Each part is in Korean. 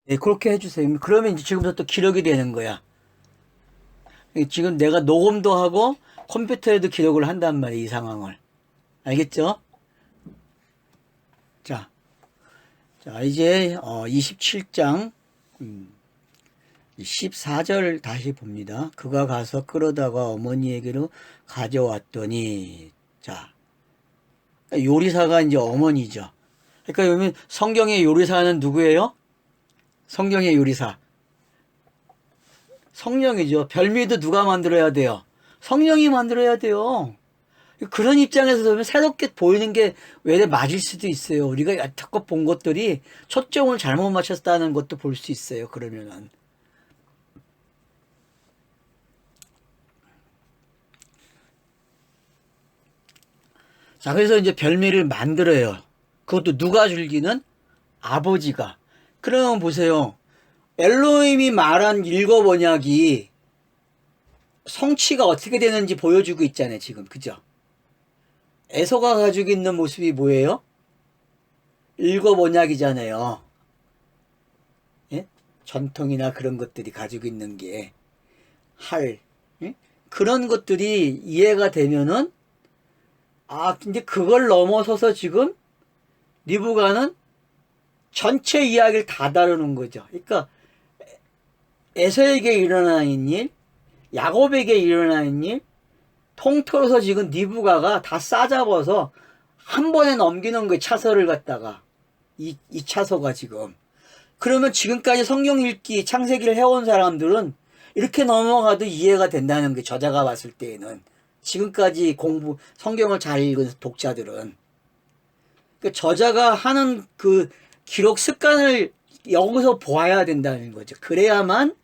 네, 그렇게 해주세요. 그러면 이제 지금부터 또 기록이 되는 거야. 지금 내가 녹음도 하고 컴퓨터에도 기록을 한단 말이야, 이 상황을. 알겠죠? 자, 자, 이제 27장 14절 다시 봅니다. 그가 가서 끌어다가 어머니에게로 가져왔더니, 자, 요리사가 이제 어머니죠. 그러니까 여기 성경의 요리사는 누구예요? 성경의 요리사. 성령이죠. 별미도 누가 만들어야 돼요? 성령이 만들어야 돼요. 그런 입장에서 보면 새롭게 보이는 게 왜 맞을 수도 있어요. 우리가 여태껏 본 것들이 초점을 잘못 맞췄다는 것도 볼 수 있어요. 그러면은. 자, 그래서 이제 별미를 만들어요. 그것도 누가 즐기는? 아버지가. 그러면 보세요. 엘로힘이 말한 일곱 언약이 성취가 어떻게 되는지 보여주고 있잖아요. 지금. 그죠? 에서가 가지고 있는 모습이 뭐예요? 일곱 언약이잖아요. 예? 전통이나 그런 것들이 가지고 있는 게 예? 그런 것들이 이해가 되면은 근데 그걸 넘어서서 지금 리브가는 전체 이야기를 다 다루는 거죠. 그러니까 에서에게 일어나는 일, 야곱에게 일어나는 일, 통틀어서 지금 리브가가 다 싸잡아서 한 번에 넘기는 거예요. 차서를 갖다가 이 차서가 지금. 그러면 지금까지 성경 읽기 창세기를 해온 사람들은 이렇게 넘어가도 이해가 된다는 게 저자가 봤을 때에는 지금까지 성경을 잘 읽은 독자들은 그 저자가 하는 그 기록 습관을 여기서 보아야 된다는 거죠. 그래야만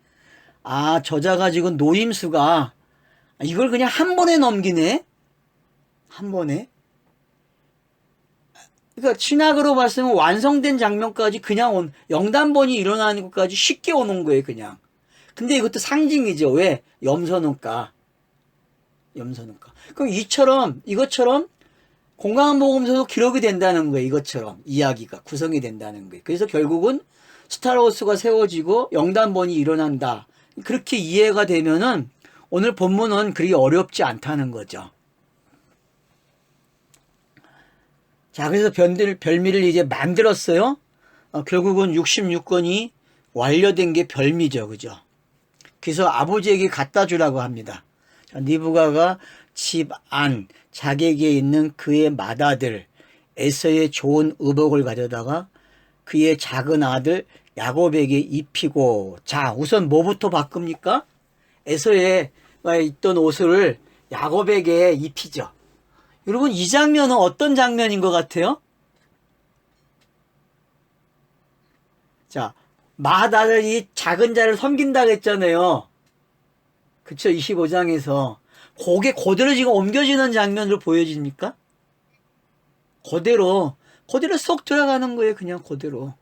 저자가 지금 노임수가 이걸 그냥 한 번에 넘기네. 한 번에. 그러니까 신학으로 봤으면 완성된 장면까지 그냥 영단번이 일어나는 것까지 쉽게 오는 거예요, 그냥. 근데 이것도 상징이죠. 왜? 염소눈가. 염소눈가. 그럼 이것처럼 공간복음서도 기록이 된다는 거예요. 이것처럼 이야기가 구성이 된다는 거예요. 그래서 결국은 스타로스가 세워지고 영단번이 일어난다. 그렇게 이해가 되면은 오늘 본문은 그리 어렵지 않다는 거죠. 자, 그래서 별미를 이제 만들었어요. 결국은 66권이 완료된 게 별미죠. 그죠? 그래서 아버지에게 갖다 주라고 합니다. 자, 니브가가 집 안 자객에 있는 그의 맏아들 에서의 좋은 의복을 가져다가 그의 작은 아들 야곱에게 입히고, 자, 우선 뭐부터 바꿉니까? 에서에 있던 옷을 야곱에게 입히죠. 여러분, 이 장면은 어떤 장면인 것 같아요? 자, 맏아들이 작은 자를 섬긴다고 했잖아요. 그쵸? 25장에서. 그게 그대로 지금 옮겨지는 장면으로 보여집니까? 그대로 쏙 들어가는 거예요. 그냥 그대로.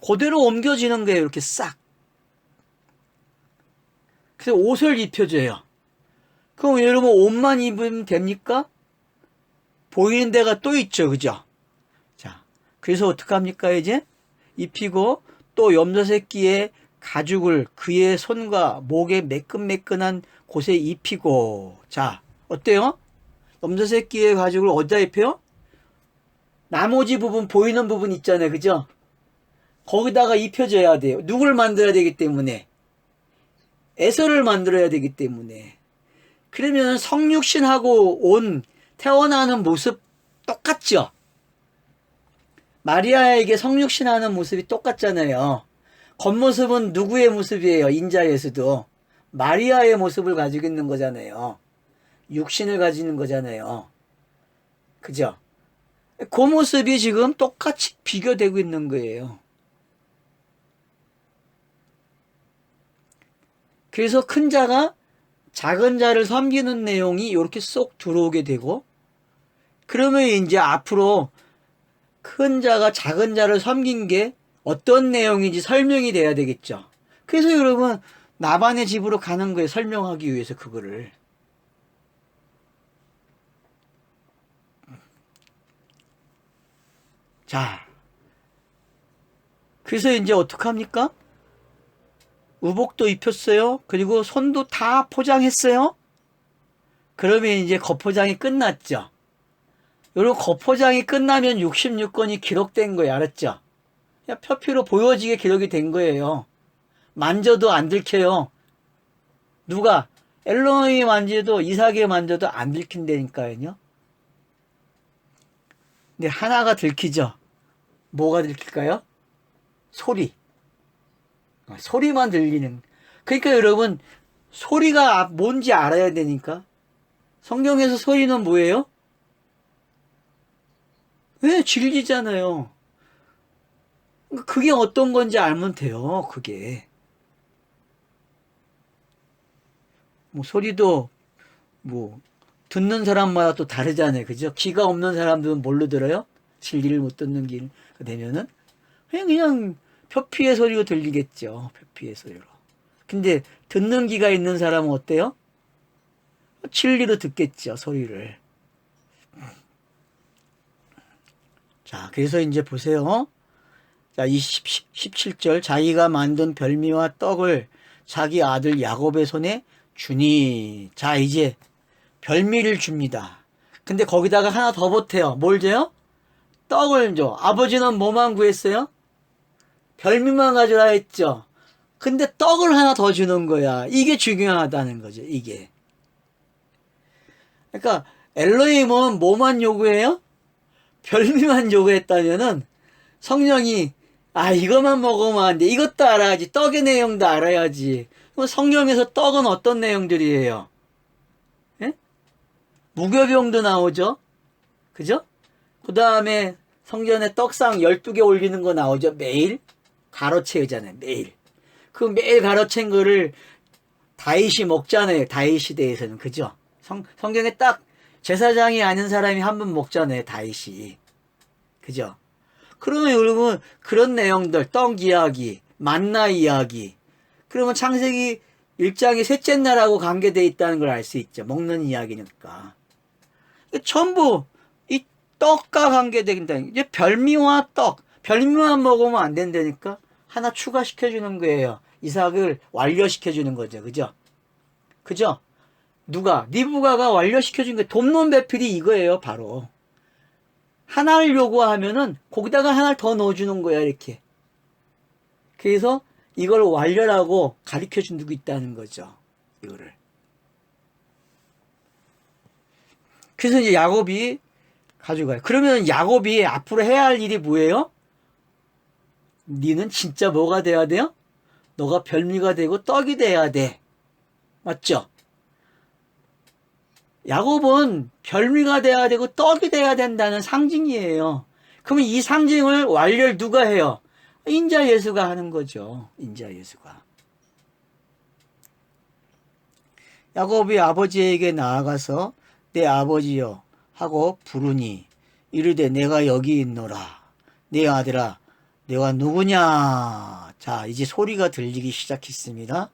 그대로 옮겨지는 거예요. 이렇게 싹. 그래서 옷을 입혀줘요. 그럼 여러분 옷만 입으면 됩니까? 보이는 데가 또 있죠. 그죠? 자, 그래서 어떡합니까 이제? 입히고 또 염소새끼의 가죽을 그의 손과 목에 매끈매끈한 곳에 입히고, 자, 어때요? 염소새끼의 가죽을 어디다 입혀요? 나머지 부분 보이는 부분 있잖아요. 그죠? 거기다가 입혀줘야 돼요. 누굴 만들어야 되기 때문에. 에서를 만들어야 되기 때문에. 그러면 성육신하고 태어나는 모습 똑같죠? 마리아에게 성육신하는 모습이 똑같잖아요. 겉모습은 누구의 모습이에요? 인자에서도. 마리아의 모습을 가지고 있는 거잖아요. 육신을 가지는 거잖아요. 그죠? 그 모습이 지금 똑같이 비교되고 있는 거예요. 그래서 큰 자가 작은 자를 섬기는 내용이 이렇게 쏙 들어오게 되고, 그러면 이제 앞으로 큰 자가 작은 자를 섬긴 게 어떤 내용인지 설명이 돼야 되겠죠. 그래서 여러분 나반의 집으로 가는 거예요. 설명하기 위해서 그거를. 자, 그래서 이제 어떡합니까? 의복도 입혔어요. 그리고 손도 다 포장했어요. 그러면 이제 겉포장이 끝났죠. 요런 겉포장이 끝나면 66건이 기록된 거예요. 알았죠? 그냥 표피로 보여지게 기록이 된 거예요. 만져도 안 들켜요. 누가? 앨런이 만져도, 이삭이 만져도 안 들킨다니까요. 근데 하나가 들키죠. 뭐가 들킬까요? 소리. 소리만 들리는. 그러니까 여러분, 소리가 뭔지 알아야 되니까. 성경에서 소리는 뭐예요? 왜 진리잖아요. 그게 어떤 건지 알면 돼요. 그게. 뭐 소리도 뭐 듣는 사람마다 또 다르잖아요. 그죠? 귀가 없는 사람들은 뭘로 들어요? 진리를 못 듣는 길 되면은 그냥 표피의 소리로 들리겠죠. 표피의 소리로. 근데 듣는 귀가 있는 사람은 어때요? 진리로 듣겠죠. 소리를. 자, 그래서 이제 보세요. 자, 17절. 자기가 만든 별미와 떡을 자기 아들 야곱의 손에 주니. 자, 이제 별미를 줍니다. 근데 거기다가 하나 더 보태요. 뭘 줘요? 떡을 줘. 아버지는 뭐만 구했어요? 별미만 가져라 했죠. 근데 떡을 하나 더 주는 거야. 이게 중요하다는 거죠. 이게. 그러니까 엘로힘은 뭐만 요구해요? 별미만 요구했다면은 성령이 이것만 먹으면 안 돼. 이것도 알아야지. 떡의 내용도 알아야지. 그럼 성경에서 떡은 어떤 내용들이에요? 예? 무교병도 나오죠. 그죠? 그 다음에 성전에 떡상 12개 올리는 거 나오죠. 매일 가로채잖아요. 매일. 그 매일 가로챈 거를 다윗이 먹잖아요. 다윗 시대에서는. 그죠? 성경에 딱 제사장이 아닌 사람이 한 번 먹잖아요. 다윗이. 그죠? 그러면 여러분 그런 내용들 떡 이야기, 만나 이야기 그러면 창세기 1장이 셋째 날하고 관계되어 있다는 걸 알 수 있죠. 먹는 이야기니까. 전부 이 떡과 관계된다. 이제 별미와 떡, 별미만 먹으면 안 된다니까 하나 추가시켜주는 거예요. 이삭을 완료시켜주는 거죠. 그죠? 그죠? 누가? 리브가가 완료시켜준 거예요. 돕는 배필이 이거예요. 바로. 하나를 요구하면은 거기다가 하나를 더 넣어주는 거야. 이렇게. 그래서 이걸 완료라고 가르쳐준 누구 있다는 거죠. 이거를. 그래서 이제 야곱이 가져가요. 그러면 야곱이 앞으로 해야 할 일이 뭐예요? 니는 진짜 뭐가 돼야 돼요? 너가 별미가 되고 떡이 돼야 돼. 맞죠? 야곱은 별미가 돼야 되고 떡이 돼야 된다는 상징이에요. 그러면 이 상징을 완료를 누가 해요? 인자 예수가 하는 거죠. 인자 예수가. 야곱이 아버지에게 나아가서 내 아버지여 하고 부르니 이르되 내가 여기 있노라. 내 아들아 내가 누구냐. 자, 이제 소리가 들리기 시작했습니다.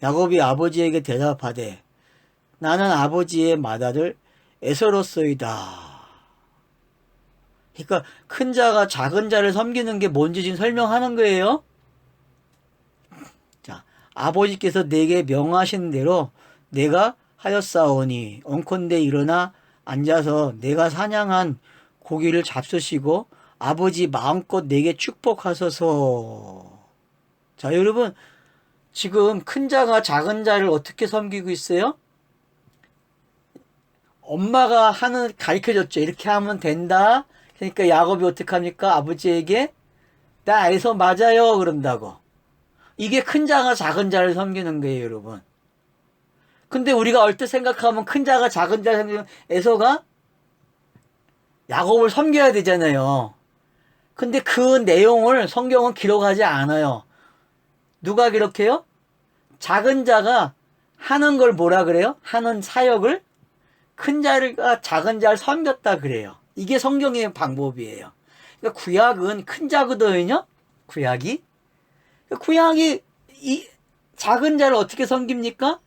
야곱이 아버지에게 대답하되 나는 아버지의 맏아들 에서로소이다. 그러니까 큰 자가 작은 자를 섬기는 게 뭔지 지금 설명하는 거예요. 자, 아버지께서 내게 명하신 대로 내가 하였사오니 엉컨대 일어나 앉아서 내가 사냥한 고기를 잡수시고 아버지 마음껏 내게 축복하소서. 자, 여러분 지금 큰 자가 작은 자를 어떻게 섬기고 있어요? 엄마가 가르쳐줬죠. 이렇게 하면 된다. 그러니까 야곱이 어떻게 합니까? 아버지에게 나 에서 맞아요 그런다고. 이게 큰 자가 작은 자를 섬기는 거예요, 여러분. 근데 우리가 얼핏 생각하면 큰 자가 작은 자를 섬기는 에서가 야곱을 섬겨야 되잖아요. 근데 그 내용을 성경은 기록하지 않아요. 누가 기록해요? 작은 자가 하는 걸 뭐라 그래요? 하는 사역을 큰 자가 작은 자를 섬겼다 그래요. 이게 성경의 방법이에요. 그러니까 구약은 큰 자거든요. 구약이 이 작은 자를 어떻게 섬깁니까?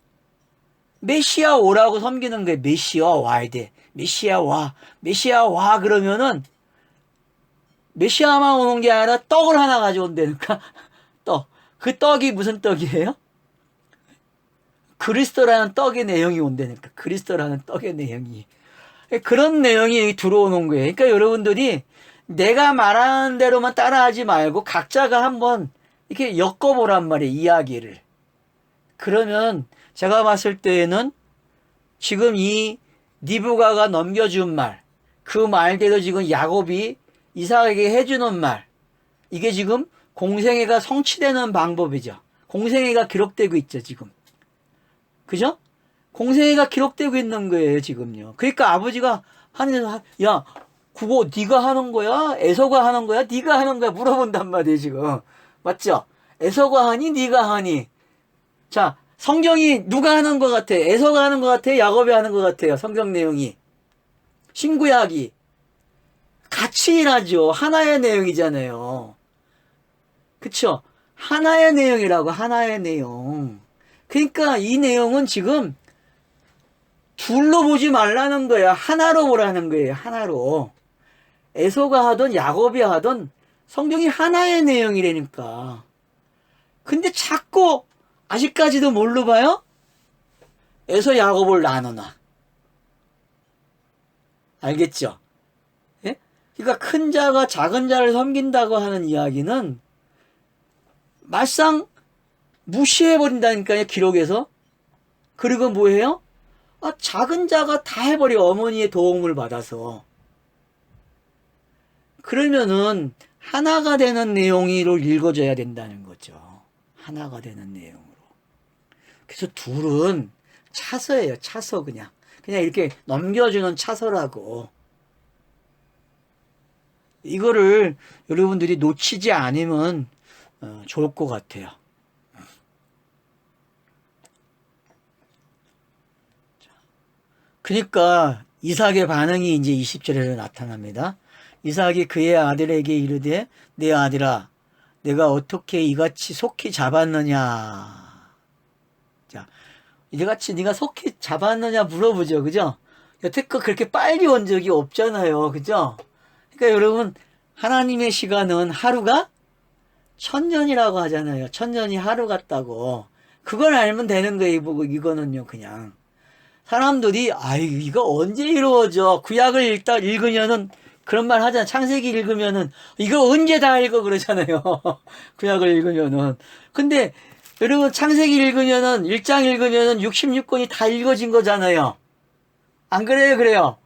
메시아 오라고 섬기는 거예요. 메시아 와야 돼. 메시아 와 그러면은 메시아만 오는 게 아니라 떡을 하나 가져온다니까. 떡. 그 떡이 무슨 떡이에요? 그리스도라는 떡의 내용이 온다니까. 그리스도라는 떡의 내용이. 그런 내용이 들어오는 거예요. 그러니까 여러분들이 내가 말하는 대로만 따라하지 말고 각자가 한번 이렇게 엮어보란 말이에요. 이야기를. 그러면 제가 봤을 때에는 지금 이 리브가가 넘겨준 말, 그 말대로 지금 야곱이 이삭에게 해주는 말, 이게 지금 공생애가 성취되는 방법이죠. 공생애가 기록되고 있죠, 지금. 그죠? 공생애가 기록되고 있는 거예요, 지금요. 그러니까 아버지가 야, 그거 네가 하는 거야? 에서가 하는 거야? 네가 하는 거야? 물어본단 말이에요, 지금. 맞죠? 에서가 하니? 네가 하니? 자, 성경이 누가 하는 것 같아? 에서가 하는 것 같아요? 야곱이 하는 것 같아요? 성경 내용이. 신구약이. 같이 일하죠. 하나의 내용이잖아요. 그쵸? 하나의 내용이라고, 하나의 내용. 그러니까 이 내용은 지금 둘로 보지 말라는 거야. 하나로 보라는 거예요. 하나로. 에서가 하든 야곱이 하든 성경이 하나의 내용이라니까. 근데 자꾸 아직까지도 뭘로 봐요? 에서 야곱을 나누나. 알겠죠? 예? 그러니까 큰 자가 작은 자를 섬긴다고 하는 이야기는 말상 무시해버린다니까요, 기록에서. 그리고 뭐예요? 작은 자가 다 해버려, 어머니의 도움을 받아서. 그러면은 하나가 되는 내용으로 읽어줘야 된다는 거죠. 하나가 되는 내용으로. 그래서 둘은 차서예요, 차서 그냥. 그냥 이렇게 넘겨주는 차서라고. 이거를 여러분들이 놓치지 않으면 좋을 것 같아요. 그러니까 이삭의 반응이 이제 20절에 나타납니다. 이삭이 그의 아들에게 이르되 내 아들아 내가 어떻게 이같이 속히 잡았느냐. 자, 이같이 네가 속히 잡았느냐 물어보죠. 그죠? 여태껏 그렇게 빨리 온 적이 없잖아요. 그죠? 그러니까 여러분 하나님의 시간은 하루가 천년이라고 하잖아요. 천년이 하루 같다고. 그걸 알면 되는 거예요. 이거는요 그냥. 사람들이 이거 언제 이루어져? 구약을 읽으면은 그런 말 하잖아. 창세기 읽으면은 이거 언제 다 읽어 그러잖아요. 구약을 읽으면은. 근데 여러분 창세기 읽으면은 1장 읽으면은 66권이 다 읽어진 거잖아요. 안 그래요? 그래요.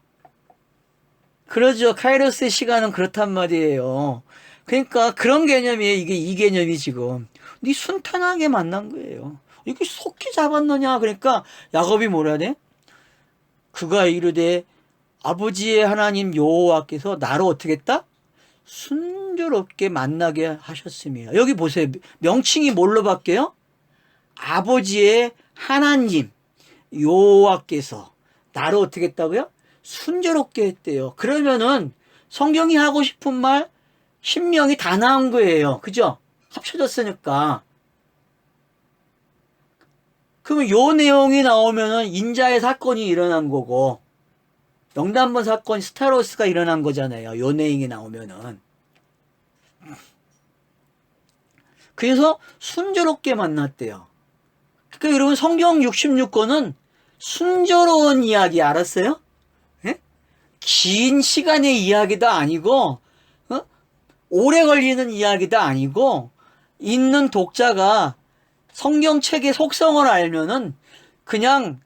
그러죠. 카이로스의 시간은 그렇단 말이에요. 그러니까 그런 개념이에요. 이게 이 개념이 지금. 네 순탄하게 만난 거예요. 이게 속히 잡았느냐? 그러니까 야곱이 뭐라 돼? 그가 이르되 아버지의 하나님 여호와께서 나를 어떻게 했다? 순조롭게 만나게 하셨습니다. 여기 보세요. 명칭이 뭘로 바뀌어요? 아버지의 하나님 여호와께서 나를 어떻게 했다고요? 순조롭게 했대요. 그러면은 성경이 하고 싶은 말 신명이 다 나온 거예요. 그죠? 합쳐졌으니까. 그러면 요 내용이 나오면은 인자의 사건이 일어난 거고 명단번 사건 스타로스가 일어난 거잖아요. 요 내용이 나오면은. 그래서 순조롭게 만났대요. 그러니까 여러분 성경 66권은 순조로운 이야기 알았어요? 예? 긴 시간의 이야기도 아니고 오래 걸리는 이야기도 아니고 읽는 독자가 성경책의 속성을 알면은 그냥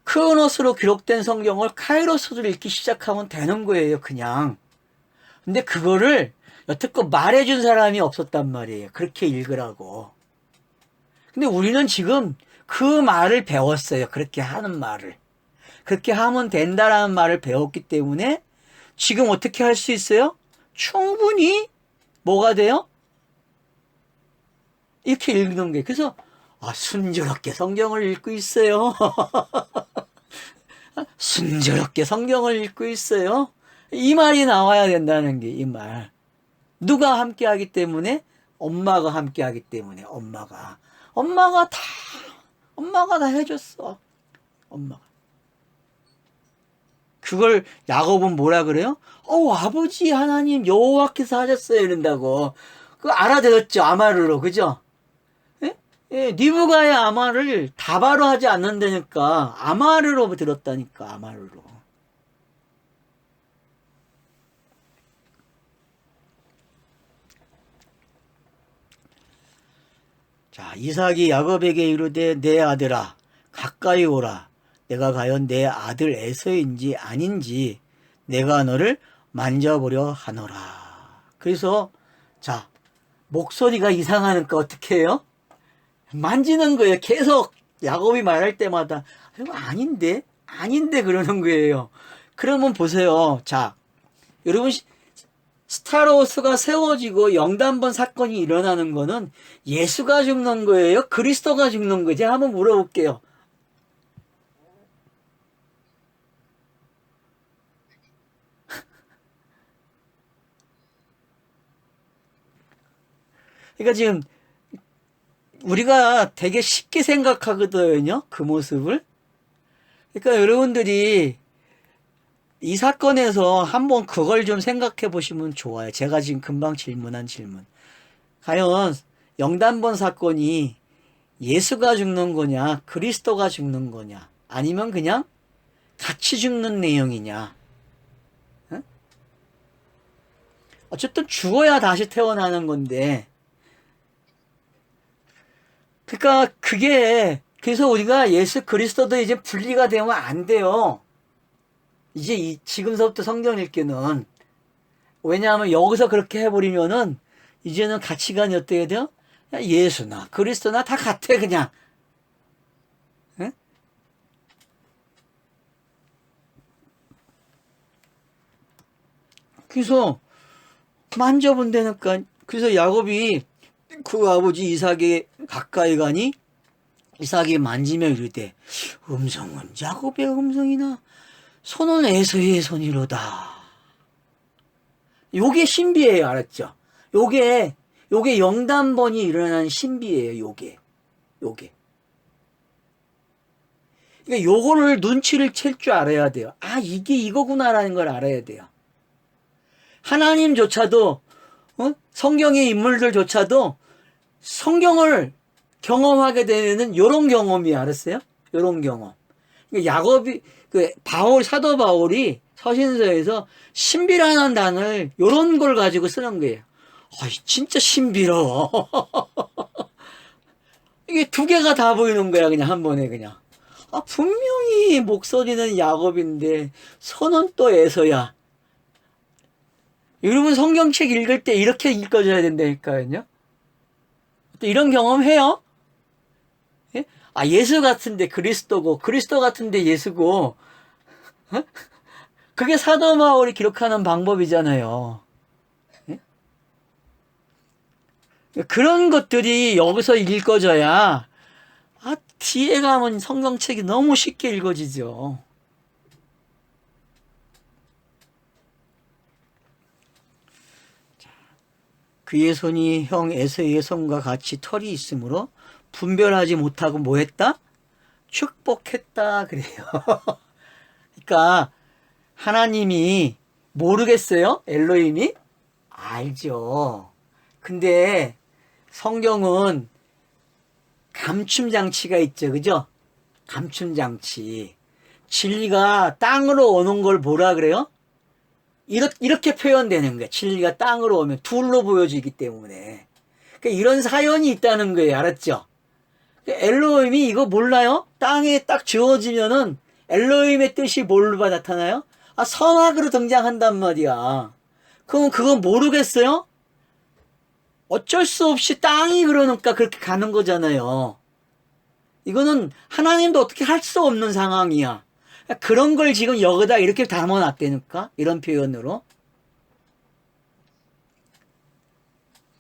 크로노스로 기록된 성경을 카이로스로 읽기 시작하면 되는 거예요, 그냥. 근데 그거를 여태껏 말해준 사람이 없었단 말이에요. 그렇게 읽으라고. 근데 우리는 지금 그 말을 배웠어요. 그렇게 하는 말을. 그렇게 하면 된다라는 말을 배웠기 때문에 지금 어떻게 할 수 있어요? 충분히 뭐가 돼요? 이렇게 읽는 게. 그래서 순조롭게 성경을 읽고 있어요. 순조롭게 성경을 읽고 있어요. 이 말이 나와야 된다는 게 이 말. 누가 함께 하기 때문에? 엄마가 함께 하기 때문에. 엄마가 다 해줬어. 엄마가. 그걸 야곱은 뭐라 그래요? 아버지 하나님 여호와께서 하셨어요 이런다고. 그거 알아들었죠, 아마르로. 그죠? 예? 예, 니브가의 아마를 다바로 하지 않는다니까 아마르로 들었다니까, 아마르로. 자, 이삭이 야곱에게 이르되 내 아들아 가까이 오라. 내가 과연 내 아들 에서인지 아닌지 내가 너를 만져보려 하노라. 그래서 자, 목소리가 이상하니까 어떻게 해요? 만지는 거예요. 계속 야곱이 말할 때마다 아닌데 아닌데 그러는 거예요. 그러면 보세요. 자, 여러분, 스타로스가 세워지고 영단번 사건이 일어나는 거는 예수가 죽는 거예요? 그리스도가 죽는 거지? 한번 물어볼게요. 그러니까 지금 우리가 되게 쉽게 생각하거든요, 그 모습을. 그러니까 여러분들이 이 사건에서 한번 그걸 좀 생각해 보시면 좋아요. 제가 지금 금방 질문한 질문. 과연 영단번 사건이 예수가 죽는 거냐, 그리스도가 죽는 거냐, 아니면 그냥 같이 죽는 내용이냐. 응? 어쨌든 죽어야 다시 태어나는 건데, 그러니까 그게, 그래서 우리가 예수 그리스도도 이제 분리가 되면 안 돼요. 이제 지금서부터 성경 읽기는. 왜냐하면 여기서 그렇게 해버리면은 이제는 가치관이 어떻게 돼요? 예수나 그리스도나 다 같아 그냥. 응? 그래서 만져본다니까. 그래서 야곱이 그 아버지 이삭에 가까이 가니 이삭이 만지며 이르되 음성은 야곱의 음성이나 손은 에서의 손이로다. 요게 신비예요. 알았죠? 요게 영단번이 일어난 신비예요. 요게. 그러니까 요거를 눈치를 챌 줄 알아야 돼요. 아, 이게 이거구나라는 걸 알아야 돼요. 하나님조차도, 성경의 인물들조차도 성경을 경험하게 되는 요런 경험이, 알았어요? 요런 경험. 그러니까 야곱이, 사도 바울이 서신서에서 신비라는 단어를 요런 걸 가지고 쓰는 거예요. 진짜 신비로워. 이게 두 개가 다 보이는 거야, 그냥 한 번에 그냥. 분명히 목소리는 야곱인데 손은 또 에서야. 여러분 성경책 읽을 때 이렇게 읽어줘야 된다니까요. 또 이런 경험 해요? 예? 예수 같은데 그리스도고 그리스도 같은데 예수고. 그게 사도 바울이 기록하는 방법이잖아요. 예? 그런 것들이 여기서 읽어져야 뒤에 가면 성경책이 너무 쉽게 읽어지죠. 그의 손이 형 에서의 손과 같이 털이 있으므로 분별하지 못하고 뭐 했다? 축복했다 그래요. 그러니까 하나님이 모르겠어요? 엘로힘이? 알죠. 근데 성경은 감춤장치가 있죠. 그죠? 감춤장치. 진리가 땅으로 오는 걸 뭐라 그래요? 이렇게 표현되는 거예요. 진리가 땅으로 오면 둘로 보여지기 때문에. 그러니까 이런 사연이 있다는 거예요. 알았죠? 엘로힘이 이거 몰라요? 땅에 딱 지어지면은 엘로힘의 뜻이 뭘로 나타나요? 선악으로 등장한단 말이야. 그럼 그건 모르겠어요? 어쩔 수 없이 땅이 그러니까 그렇게 가는 거잖아요. 이거는 하나님도 어떻게 할 수 없는 상황이야. 그런 걸 지금 여기다 이렇게 담아놨다니까? 이런 표현으로.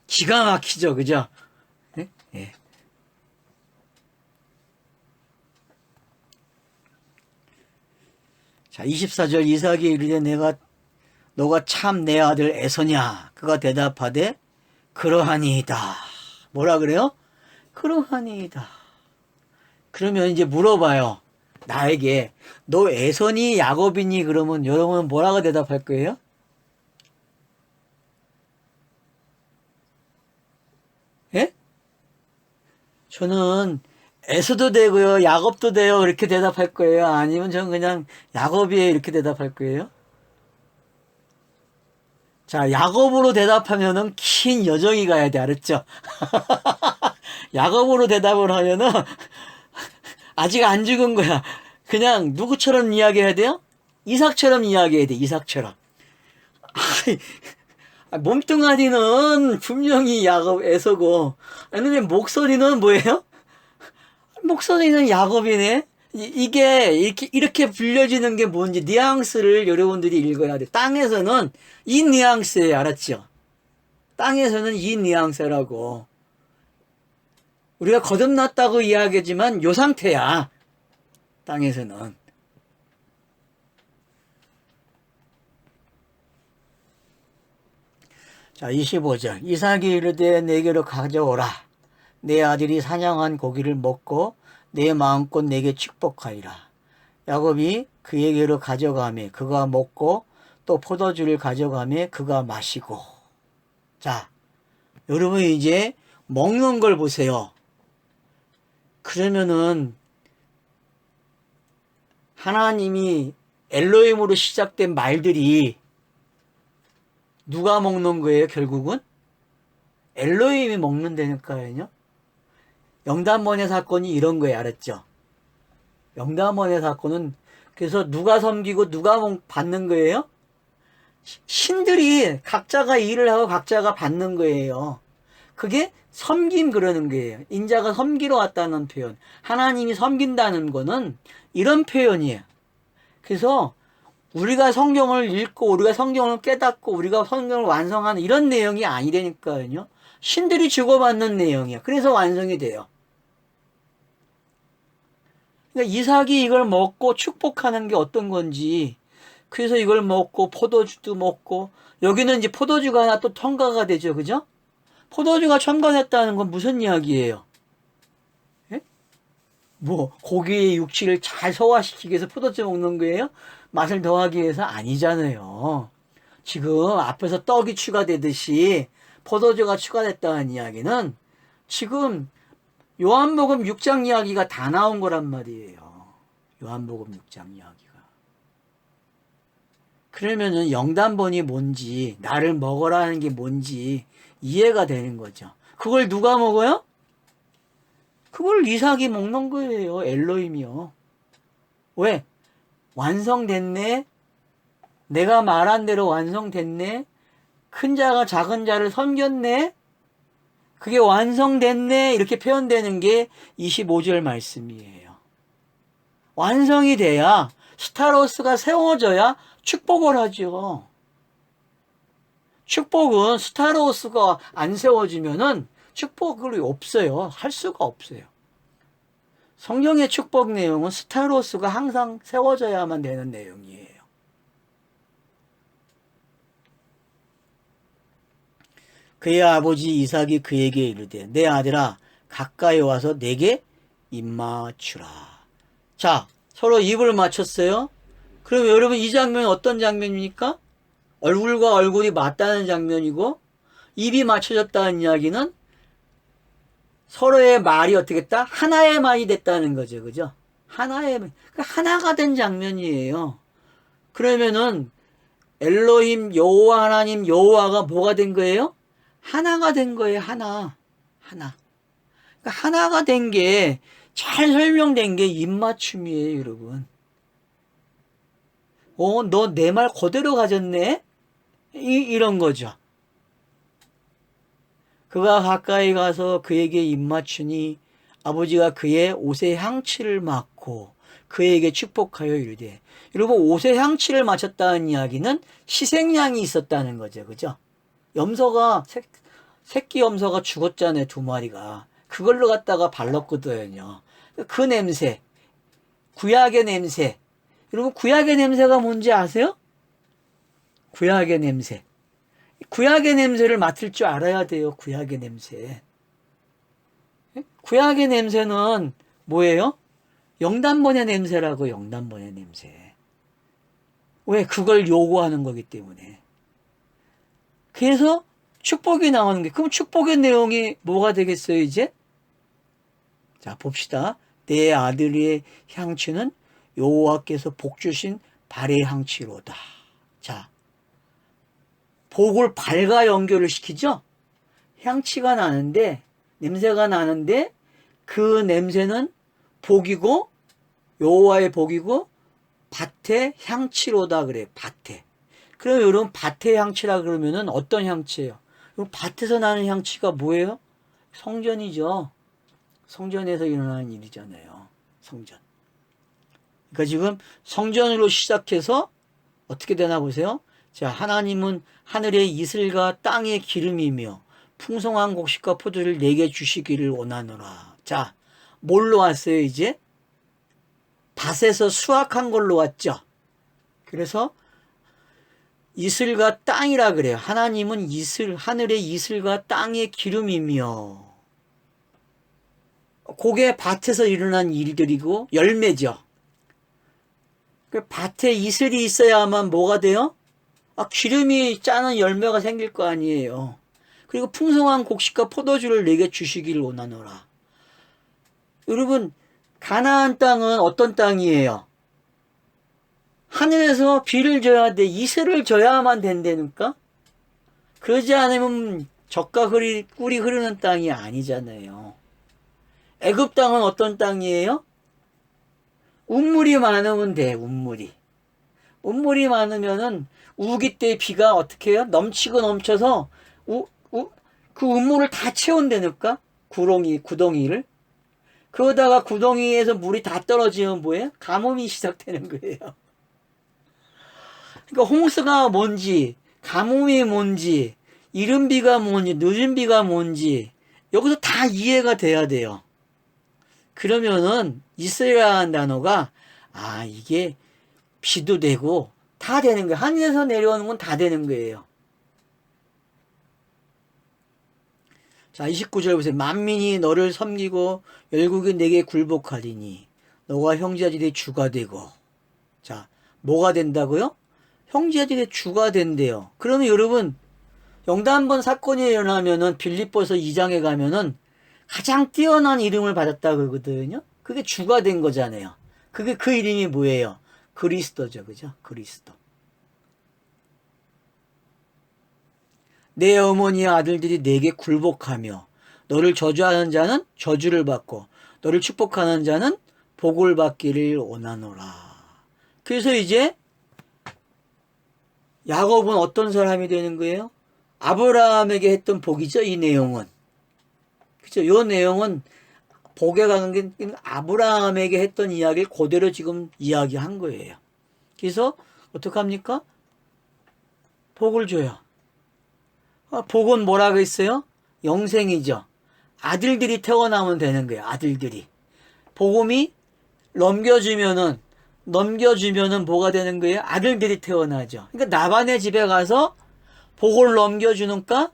기가 막히죠, 그죠? 네? 예. 자, 24절 이삭이 이르되 너가 참 내 아들 에서냐? 그가 대답하되 그러하니이다. 뭐라 그래요? 그러하니이다. 그러면 이제 물어봐요. 나에게 너 에서니 야곱이니 그러면 여러분은 뭐라고 대답할 거예요? 예? 저는 에서도 되고요, 야곱도 돼요 이렇게 대답할 거예요? 아니면 저는 그냥 야곱이에요 이렇게 대답할 거예요? 자, 야곱으로 대답하면은 긴 여정이 가야 돼, 알았죠? 야곱으로 대답을 하면은 아직 안 죽은 거야. 그냥 누구처럼 이야기해야 돼요? 이삭처럼 이야기해야 돼, 이삭처럼. 몸뚱아리는 분명히 야곱 에서고, 아니면 목소리는 뭐예요? 목소리는 야곱이네? 이게 이렇게 불려지는 게 뭔지 뉘앙스를 여러분들이 읽어야 돼. 땅에서는 이 뉘앙스예요, 알았죠? 땅에서는 이 뉘앙스라고. 우리가 거듭났다고 이야기하지만 요 상태야. 땅에서는. 자, 25절. 이삭이 이르되 내게로 가져오라. 내 아들이 사냥한 고기를 먹고 내 마음껏 내게 축복하리라. 야곱이 그에게로 가져가매 그가 먹고 또 포도주를 가져가매 그가 마시고. 자, 여러분 이제 먹는 걸 보세요. 그러면은 하나님이 엘로힘으로 시작된 말들이 누가 먹는 거예요, 결국은? 엘로힘이 먹는다니까요. 영단번의 사건이 이런 거예요, 알았죠? 영단번의 사건은 그래서 누가 섬기고 누가 받는 거예요? 신들이 각자가 일을 하고 각자가 받는 거예요. 그게 섬김 그러는 거예요. 인자가 섬기러 왔다는 표현. 하나님이 섬긴다는 거는 이런 표현이에요. 그래서 우리가 성경을 읽고 우리가 성경을 깨닫고 우리가 성경을 완성하는 이런 내용이 아니라니까요. 신들이 주고받는 내용이에요. 그래서 완성이 돼요. 그러니까 이삭이 이걸 먹고 축복하는 게 어떤 건지, 그래서 이걸 먹고 포도주도 먹고, 여기는 이제 포도주가 하나 또 첨가가 되죠. 그죠? 포도주가 첨가됐다는 건 무슨 이야기예요? 예? 뭐 고기의 육질을 잘 소화시키기 위해서 포도주 먹는 거예요? 맛을 더하기 위해서 아니잖아요. 지금 앞에서 떡이 추가되듯이 포도주가 추가됐다는 이야기는 지금 요한복음 6장 이야기가 다 나온 거란 말이에요. 요한복음 6장 이야기가. 그러면은 영단번이 뭔지, 나를 먹으라는 게 뭔지 이해가 되는 거죠. 그걸 누가 먹어요? 그걸 이삭이 먹는 거예요. 엘로힘이요. 왜? 완성됐네. 내가 말한 대로 완성됐네. 큰 자가 작은 자를 섬겼네. 그게 완성됐네. 이렇게 표현되는 게 25절 말씀이에요. 완성이 돼야, 스타로스가 세워져야 축복을 하죠. 축복은 스타로스가 안 세워지면은 축복이 없어요. 할 수가 없어요. 성경의 축복 내용은 스타로스가 항상 세워져야만 되는 내용이에요. 그의 아버지 이삭이 그에게 이르되 내 아들아 가까이 와서 내게 입맞추라. 자, 서로 입을 맞췄어요. 그럼 여러분 이 장면은 어떤 장면입니까? 얼굴과 얼굴이 맞다는 장면이고, 입이 맞춰졌다는 이야기는 서로의 말이 어떻게 됐다? 하나의 말이 됐다는 거죠. 그죠? 하나가 된 장면이에요. 그러면은 엘로힘 여호와 하나님 여호와가 뭐가 된 거예요? 하나가 된 거예요. 하나. 그러니까 하나가 된 게 잘 설명된 게 입맞춤이에요, 여러분. 너 내 말 그대로 가졌네? 이런 거죠. 그가 가까이 가서 그에게 입맞추니 아버지가 그의 옷에 향취를 맡고 그에게 축복하여 이르되, 여러분 옷에 향취를 맡았다는 이야기는 희생양이 있었다는 거죠. 그죠? 염소가 새끼 염소가 죽었잖아요. 2마리가. 그걸로 갖다가 발랐거든요. 그 냄새, 구약의 냄새. 여러분 구약의 냄새가 뭔지 아세요? 구약의 냄새. 구약의 냄새를 맡을 줄 알아야 돼요. 구약의 냄새. 구약의 냄새는 뭐예요? 영단번의 냄새라고, 영단번의 냄새. 왜? 그걸 요구하는 거기 때문에. 그래서 축복이 나오는 게, 그럼 축복의 내용이 뭐가 되겠어요, 이제? 자, 봅시다. 내 아들의 향취는 여호와께서 복 주신 발의 향취로다. 자, 복을 발과 연결을 시키죠? 향취가 나는데, 냄새가 나는데, 그 냄새는 복이고, 여호와의 복이고, 밭의 향취로다 그래요, 밭에. 그럼 여러분, 밭의 향취라 그러면은 어떤 향취예요? 밭에서 나는 향취가 뭐예요? 성전이죠. 성전에서 일어나는 일이잖아요. 성전. 그러니까 지금 성전으로 시작해서 어떻게 되나 보세요. 자, 하나님은 하늘의 이슬과 땅의 기름이며 풍성한 곡식과 포도를 내게 주시기를 원하노라. 자, 뭘로 왔어요, 이제? 밭에서 수확한 걸로 왔죠. 그래서 이슬과 땅이라 그래요. 하나님은 하늘의 이슬과 땅의 기름이며, 그게 밭에서 일어난 일들이고 열매죠. 밭에 이슬이 있어야만 뭐가 돼요? 기름이 짜는 열매가 생길 거 아니에요. 그리고 풍성한 곡식과 포도주를 내게 주시기를 원하노라. 여러분, 가나안 땅은 어떤 땅이에요? 하늘에서 비를 줘야 돼. 이슬을 줘야만 된다니까? 그러지 않으면 젖과 꿀이 흐르는 땅이 아니잖아요. 애굽 땅은 어떤 땅이에요? 운물이 많으면 돼, 운물이. 운물이 많으면은 우기 때 비가 어떻게 해요? 넘치고 넘쳐서 그 운물을 다 채운다니까? 구덩이를. 그러다가 구덩이에서 물이 다 떨어지면 뭐예요? 가뭄이 시작되는 거예요. 그러니까 홍수가 뭔지, 가뭄이 뭔지, 이른 비가 뭔지, 늦은 비가 뭔지 여기서 다 이해가 돼야 돼요. 그러면은 있어야 하는 단어가 이게 비도 되고 다 되는 거예요. 하늘에서 내려오는 건 다 되는 거예요. 자, 29절 보세요. 만민이 너를 섬기고 열국이 내게 굴복하리니 너가 형제들의 주가 되고. 자, 뭐가 된다고요? 형제들의 주가 된대요. 그러면 여러분, 영단번 사건이 일어나면은 빌립보서 2장에 가면은 가장 뛰어난 이름을 받았다 그러거든요. 그게 주가 된 거잖아요. 그게 그 이름이 뭐예요? 그리스도죠. 그죠? 그리스도. 내 어머니의 아들들이 내게 굴복하며 너를 저주하는 자는 저주를 받고 너를 축복하는 자는 복을 받기를 원하노라. 그래서 이제 야곱은 어떤 사람이 되는 거예요? 아브라함에게 했던 복이죠. 이 내용은. 그죠? 이 내용은 복에 가는 게 아브라함에게 했던 이야기를 그대로 지금 이야기한 거예요. 그래서 어떡합니까? 복을 줘요. 복은 뭐라고 했어요? 영생이죠. 아들들이 태어나면 되는 거예요. 아들들이. 복음이 넘겨주면은 뭐가 되는 거예요? 아들들이 태어나죠. 그러니까 나반의 집에 가서 복을 넘겨주니까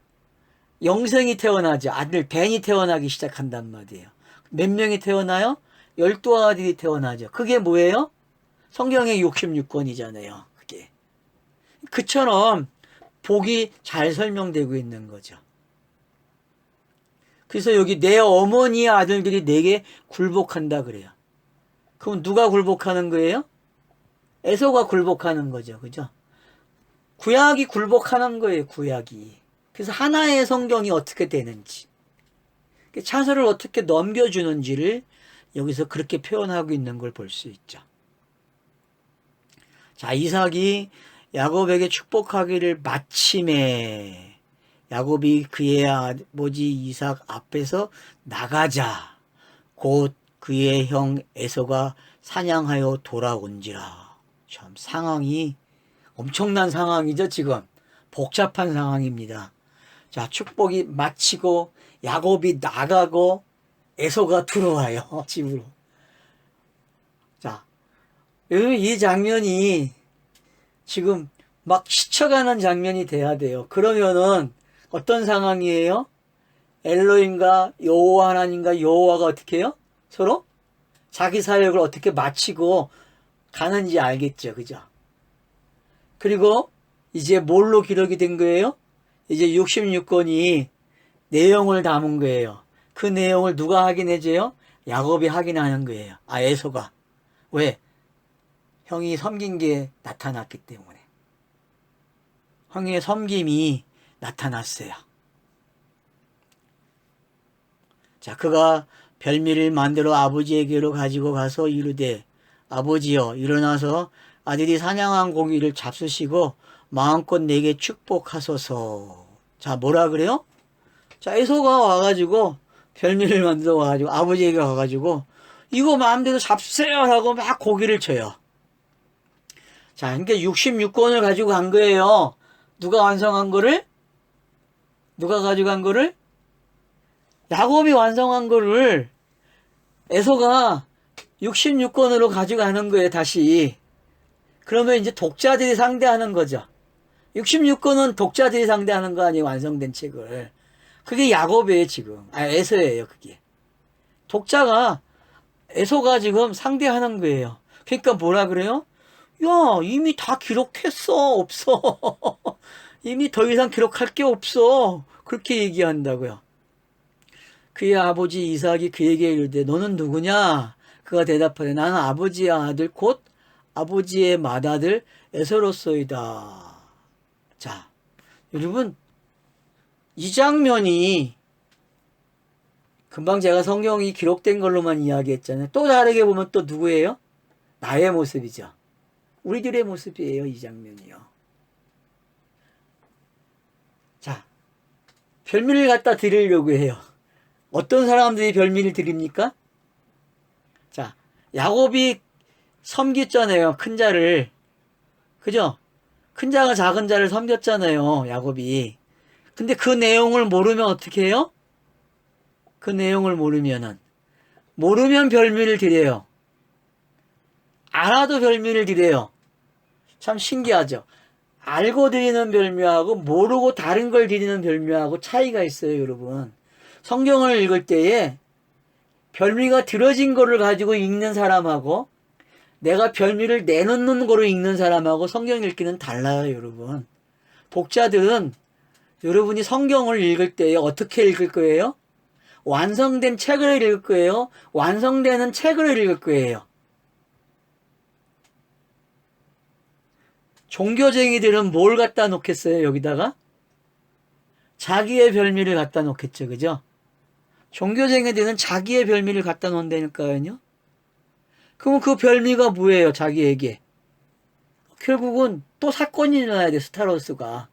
영생이 태어나죠. 아들 벤이 태어나기 시작한단 말이에요. 몇 명이 태어나요? 12아들이 태어나죠. 그게 뭐예요? 성경의 66권이잖아요. 그게. 그처럼 복이 잘 설명되고 있는 거죠. 그래서 여기 내 어머니의 아들들이 내게 굴복한다 그래요. 그럼 누가 굴복하는 거예요? 에서가 굴복하는 거죠. 그죠? 구약이 굴복하는 거예요. 구약이. 그래서 하나의 성경이 어떻게 되는지, 차서를 어떻게 넘겨주는지를 여기서 그렇게 표현하고 있는 걸 볼 수 있죠. 자, 이삭이 야곱에게 축복하기를 마침에 야곱이 그의 아버지 이삭 앞에서 나가자 곧 그의 형 에서가 사냥하여 돌아온지라. 참 상황이 엄청난 상황이죠. 지금 복잡한 상황입니다. 자, 축복이 마치고 야곱이 나가고 에서가 들어와요. 집으로. 자, 이 장면이 지금 막 스쳐가는 장면이 돼야 돼요. 그러면은 어떤 상황이에요? 엘로힘과 여호와 하나님과 여호와가 어떻게 해요? 서로 자기 사역을 어떻게 마치고 가는지 알겠죠. 그죠? 그리고 이제 뭘로 기록이 된 거예요? 이제 66권이 내용을 담은 거예요. 그 내용을 누가 확인해줘요? 야곱이 확인하는 거예요. 에서가. 왜? 형이 섬긴 게 나타났기 때문에. 형의 섬김이 나타났어요. 자, 그가 별미를 만들어 아버지에게로 가지고 가서 이르되 아버지여 일어나서 아들이 사냥한 고기를 잡수시고 마음껏 내게 축복하소서. 자, 뭐라 그래요? 자, 에서가 와가지고 별미를 만들어 와가지고 아버지에게 와가지고 이거 마음대로 잡수세요 라고 막 고기를 쳐요. 자, 그러니까 66권을 가지고 간 거예요. 누가 완성한 거를? 누가 가져간 거를? 야곱이 완성한 거를 에서가 66권으로 가져가는 거예요, 다시. 그러면 이제 독자들이 상대하는 거죠. 66권은 독자들이 상대하는 거 아니에요, 완성된 책을. 그게 야곱이에요, 지금. 에서예요, 그게. 독자가, 에서가 지금 상대하는 거예요. 그러니까 뭐라 그래요? 야, 이미 다 기록했어, 없어. 이미 더 이상 기록할 게 없어. 그렇게 얘기한다고요. 그의 아버지 이삭이 그에게 이르되 너는 누구냐? 그가 대답하되 나는 아버지의 아들 곧 아버지의 맏아들 에서로소이다. 자, 여러분 이 장면이 금방 제가 성경이 기록된 걸로만 이야기했잖아요. 또 다르게 보면 또 누구예요? 나의 모습이죠. 우리들의 모습이에요, 이 장면이요. 자, 별미를 갖다 드리려고 해요. 어떤 사람들이 별미를 드립니까? 자, 야곱이 섬겼잖아요, 큰 자를. 그죠? 큰 자가 작은 자를 섬겼잖아요, 야곱이. 근데 그 내용을 모르면 어떻게 해요? 그 내용을 모르면 별미를 드려요. 알아도 별미를 드려요. 참 신기하죠? 알고 드리는 별미하고 모르고 다른 걸 드리는 별미하고 차이가 있어요, 여러분. 성경을 읽을 때에 별미가 들어진 거를 가지고 읽는 사람하고 내가 별미를 내놓는 거로 읽는 사람하고 성경 읽기는 달라요, 여러분. 독자들은 여러분이 성경을 읽을 때에 어떻게 읽을 거예요? 완성된 책을 읽을 거예요? 완성되는 책을 읽을 거예요? 종교쟁이들은 뭘 갖다 놓겠어요, 여기다가? 자기의 별미를 갖다 놓겠죠, 그죠? 종교쟁이들은 자기의 별미를 갖다 놓는다니까요. 그럼 그 별미가 뭐예요, 자기에게? 결국은 또 사건이 일어나야 돼, 스타로스가.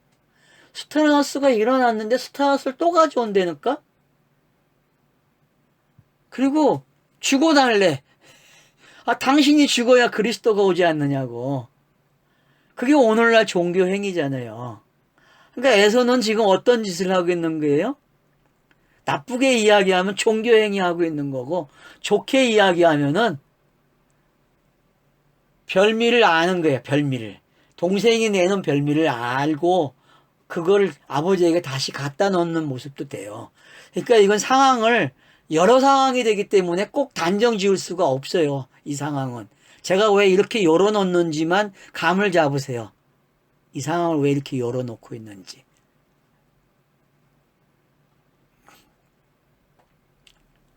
스타로스가 일어났는데 스타로스를 또 가져온다니까? 그리고 죽어달래. 당신이 죽어야 그리스도가 오지 않느냐고. 그게 오늘날 종교 행위잖아요. 그러니까 에서는 지금 어떤 짓을 하고 있는 거예요? 나쁘게 이야기하면 종교 행위하고 있는 거고 좋게 이야기하면은 별미를 아는 거예요. 별미를. 동생이 내는 별미를 알고 그걸 아버지에게 다시 갖다 놓는 모습도 돼요. 그러니까 이건 상황을 여러 상황이 되기 때문에 꼭 단정 지을 수가 없어요. 이 상황은. 제가 왜 이렇게 열어놓는지만 감을 잡으세요. 이 상황을 왜 이렇게 열어놓고 있는지.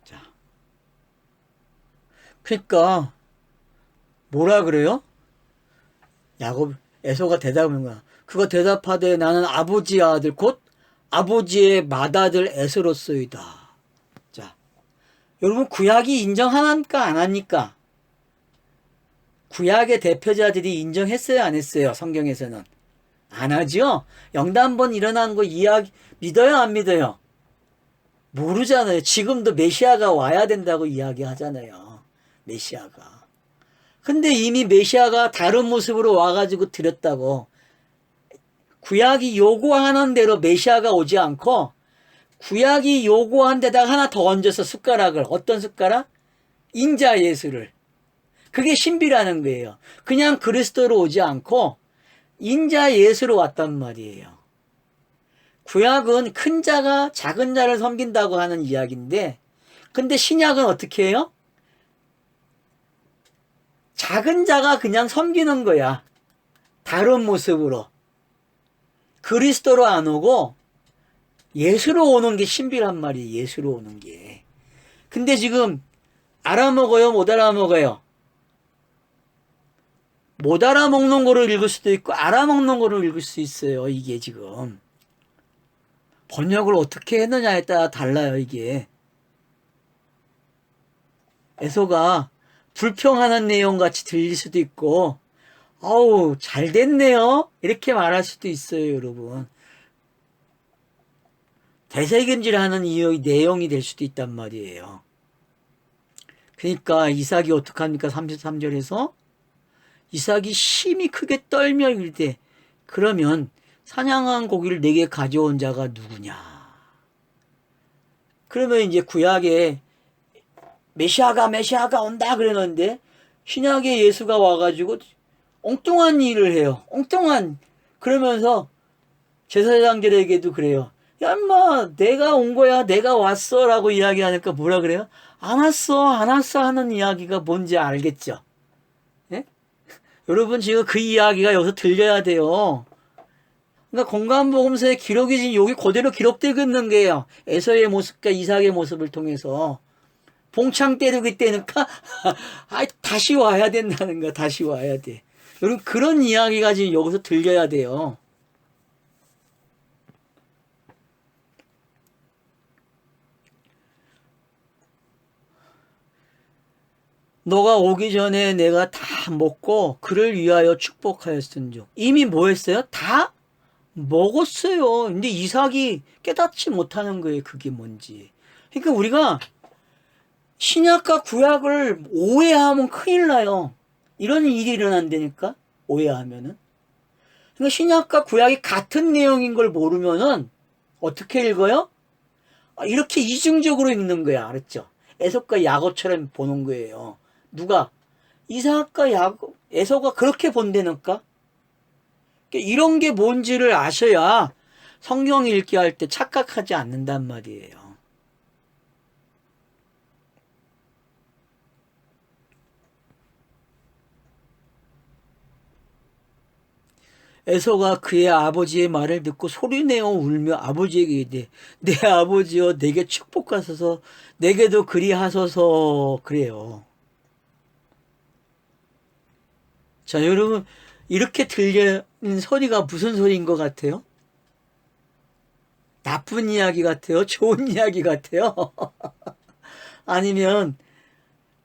자, 그러니까 뭐라 그래요? 야곱 에서가 대답하는 거야. 그가 대답하되 나는 아버지의 아들 곧 아버지의 맏아들 에서로소이다. 자, 여러분 구약이 인정하니까 안 합니까? 구약의 대표자들이 인정했어요, 안 했어요? 성경에서는 안 하죠. 영단번 일어난 거 이야기 믿어요, 안 믿어요? 모르잖아요. 지금도 메시아가 와야 된다고 이야기하잖아요. 메시아가. 근데 이미 메시아가 다른 모습으로 와가지고 드렸다고. 구약이 요구하는 대로 메시아가 오지 않고 구약이 요구한 데다가 하나 더 얹어서 숟가락을. 어떤 숟가락? 인자 예수를. 그게 신비라는 거예요. 그냥 그리스도로 오지 않고 인자 예수로 왔단 말이에요. 구약은 큰 자가 작은 자를 섬긴다고 하는 이야기인데 근데 신약은 어떻게 해요? 작은 자가 그냥 섬기는 거야. 다른 모습으로. 그리스도로 안 오고 예수로 오는 게 신비란 말이에요. 예수로 오는 게. 근데 지금 알아먹어요? 못 알아먹어요? 못 알아먹는 거를 읽을 수도 있고 알아먹는 거를 읽을 수 있어요. 이게 지금. 번역을 어떻게 했느냐에 따라 달라요. 이게. 에서가 불평하는 내용 같이 들릴 수도 있고 아우 잘 됐네요. 이렇게 말할 수도 있어요. 여러분. 되새김질하는 이 내용이 될 수도 있단 말이에요. 그러니까 이삭이 어떡합니까? 33절에서 이삭이 심히 크게 떨며 이르되 그러면 사냥한 고기를 내게 가져온 자가 누구냐? 그러면 이제 구약에 메시아가 온다 그러는데 신약에 예수가 와가지고 엉뚱한 일을 해요. 엉뚱한 그러면서 제사장들에게도 그래요. 야 인마 내가 온 거야 내가 왔어 라고 이야기하니까 뭐라 그래요? 안 왔어 하는 이야기가 뭔지 알겠죠? 예? 여러분 지금 그 이야기가 여기서 들려야 돼요. 그러니까 공간복음서의 기록이 지금 여기 그대로 기록되고 있는 거예요. 에서의 모습과 이삭의 모습을 통해서 봉창 때리기 때니까 다시 와야 된다는 거야. 다시 와야 돼. 여러분 그런 이야기가 지금 여기서 들려야 돼요. 너가 오기 전에 내가 다 먹고 그를 위하여 축복하였은즉. 이미 뭐 했어요? 다 먹었어요. 근데 이삭이 깨닫지 못하는 거예요. 그게 뭔지. 그러니까 우리가 신약과 구약을 오해하면 큰일 나요. 이런 일이 일어난다니까. 오해하면은. 그러니까 신약과 구약이 같은 내용인 걸 모르면은 어떻게 읽어요? 이렇게 이중적으로 읽는 거야. 알았죠? 에서과 야곱처럼 보는 거예요. 누가? 이삭과 야곱, 에서가 그렇게 본다니까? 이런 게 뭔지를 아셔야 성경 읽기 할 때 착각하지 않는단 말이에요. 에서가 그의 아버지의 말을 듣고 소리내어 울며 아버지에게 이르되 내 아버지여 내게 축복하소서 내게도 그리하소서 그래요. 자 여러분 이렇게 들리는 소리가 무슨 소리인 것 같아요? 나쁜 이야기 같아요? 좋은 이야기 같아요? 아니면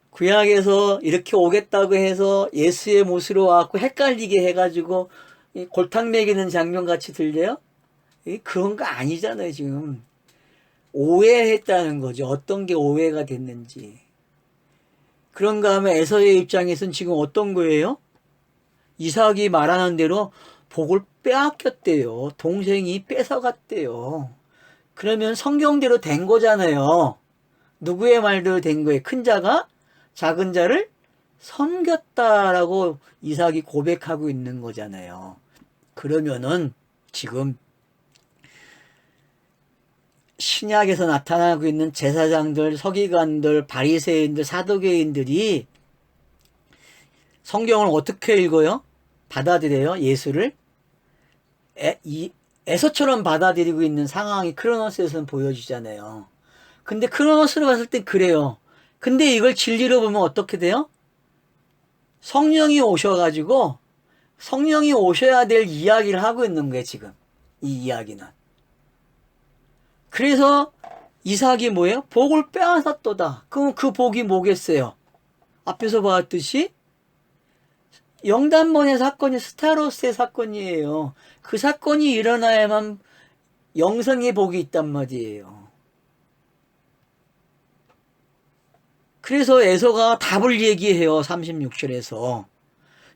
구약에서 이렇게 오겠다고 해서 예수의 모습으로 와갖고 헷갈리게 해가지고 골탕 먹이는 장면 같이 들려요? 그런 거 아니잖아요, 지금. 오해했다는 거죠. 어떤 게 오해가 됐는지. 그런가 하면 에서의 입장에서는 지금 어떤 거예요? 이삭이 말하는 대로 복을 빼앗겼대요. 동생이 뺏어갔대요. 그러면 성경대로 된 거잖아요. 누구의 말대로 된 거예요? 큰 자가 작은 자를 섬겼다라고 이삭이 고백하고 있는 거잖아요. 그러면은 지금 신약에서 나타나고 있는 제사장들, 서기관들, 바리새인들, 사두개인들이 성경을 어떻게 읽어요? 받아들여요? 예수를? 에서처럼 받아들이고 있는 상황이 크로노스에서는 보여지잖아요. 근데 크로노스로 봤을 땐 그래요. 근데 이걸 진리로 보면 어떻게 돼요? 성령이 오셔가지고 성령이 오셔야 될 이야기를 하고 있는 거예요, 지금. 이 이야기는. 그래서 이삭이 뭐예요? 복을 빼앗았도다. 그럼 그 복이 뭐겠어요? 앞에서 봤듯이 영단번의 사건이 스타로스의 사건이에요. 그 사건이 일어나야만 영생의 복이 있단 말이에요. 그래서 에서가 답을 얘기해요. 36절에서.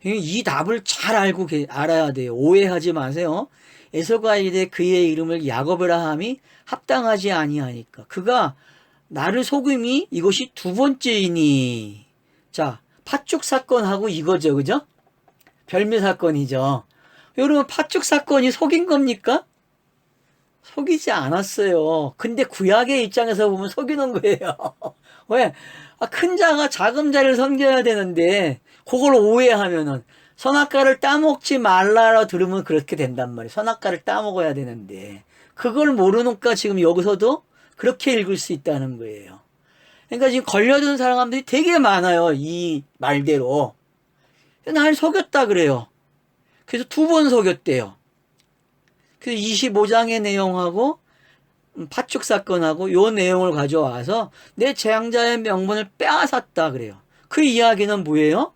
이 답을 잘 알아야 돼요. 오해하지 마세요. 에서가 이르되 그의 이름을 야곱이라 함이 합당하지 아니하니까. 그가 나를 속임이 이것이 두 번째이니. 자, 팥죽 사건하고 이거죠. 그죠? 별미 사건이죠. 여러분 팥죽 사건이 속인 겁니까? 속이지 않았어요. 근데 구약의 입장에서 보면 속이는 거예요. 왜? 큰 자가 작은 자를 섬겨야 되는데 그걸 오해하면은 선악과를 따먹지 말라라 들으면 그렇게 된단 말이에요. 선악과를 따먹어야 되는데 그걸 모르니까 지금 여기서도 그렇게 읽을 수 있다는 거예요. 그러니까 지금 걸려든 사람들이 되게 많아요. 이 말대로. 날 속였다 그래요. 그래서 2번 속였대요. 그래서 25장의 내용하고 파축 사건하고 요 내용을 가져와서 내 재앙자의 명분을 빼앗았다 그래요. 그 이야기는 뭐예요?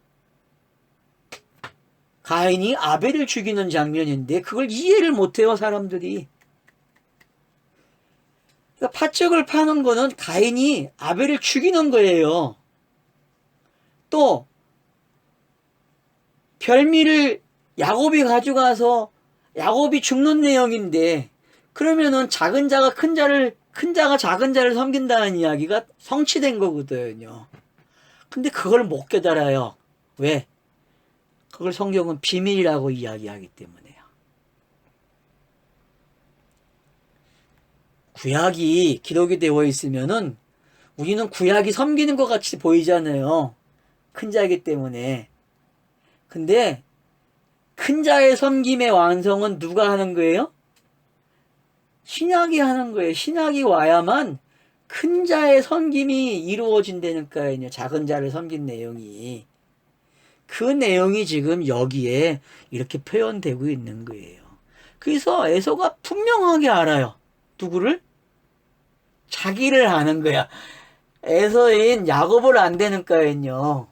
가인이 아벨을 죽이는 장면인데 그걸 이해를 못해요, 사람들이. 그러니까 파축을 파는 거는 가인이 아벨을 죽이는 거예요. 또 별미를 야곱이 가져가서 야곱이 죽는 내용인데 그러면은 작은 자가 큰 자가 작은 자를 섬긴다는 이야기가 성취된 거거든요. 근데 그걸 못 깨달아요. 왜? 그걸 성경은 비밀이라고 이야기하기 때문에요. 구약이 기록이 되어 있으면은 우리는 구약이 섬기는 것 같이 보이잖아요. 큰 자이기 때문에. 근데 큰 자의 섬김의 완성은 누가 하는 거예요? 신약이 하는 거예요. 신약이 와야만 큰 자의 섬김이 이루어진다니까요. 작은 자를 섬긴 내용이. 그 내용이 지금 여기에 이렇게 표현되고 있는 거예요. 그래서 에서가 분명하게 알아요. 누구를? 자기를 아는 거야. 에서인 야곱을 안 되니까요.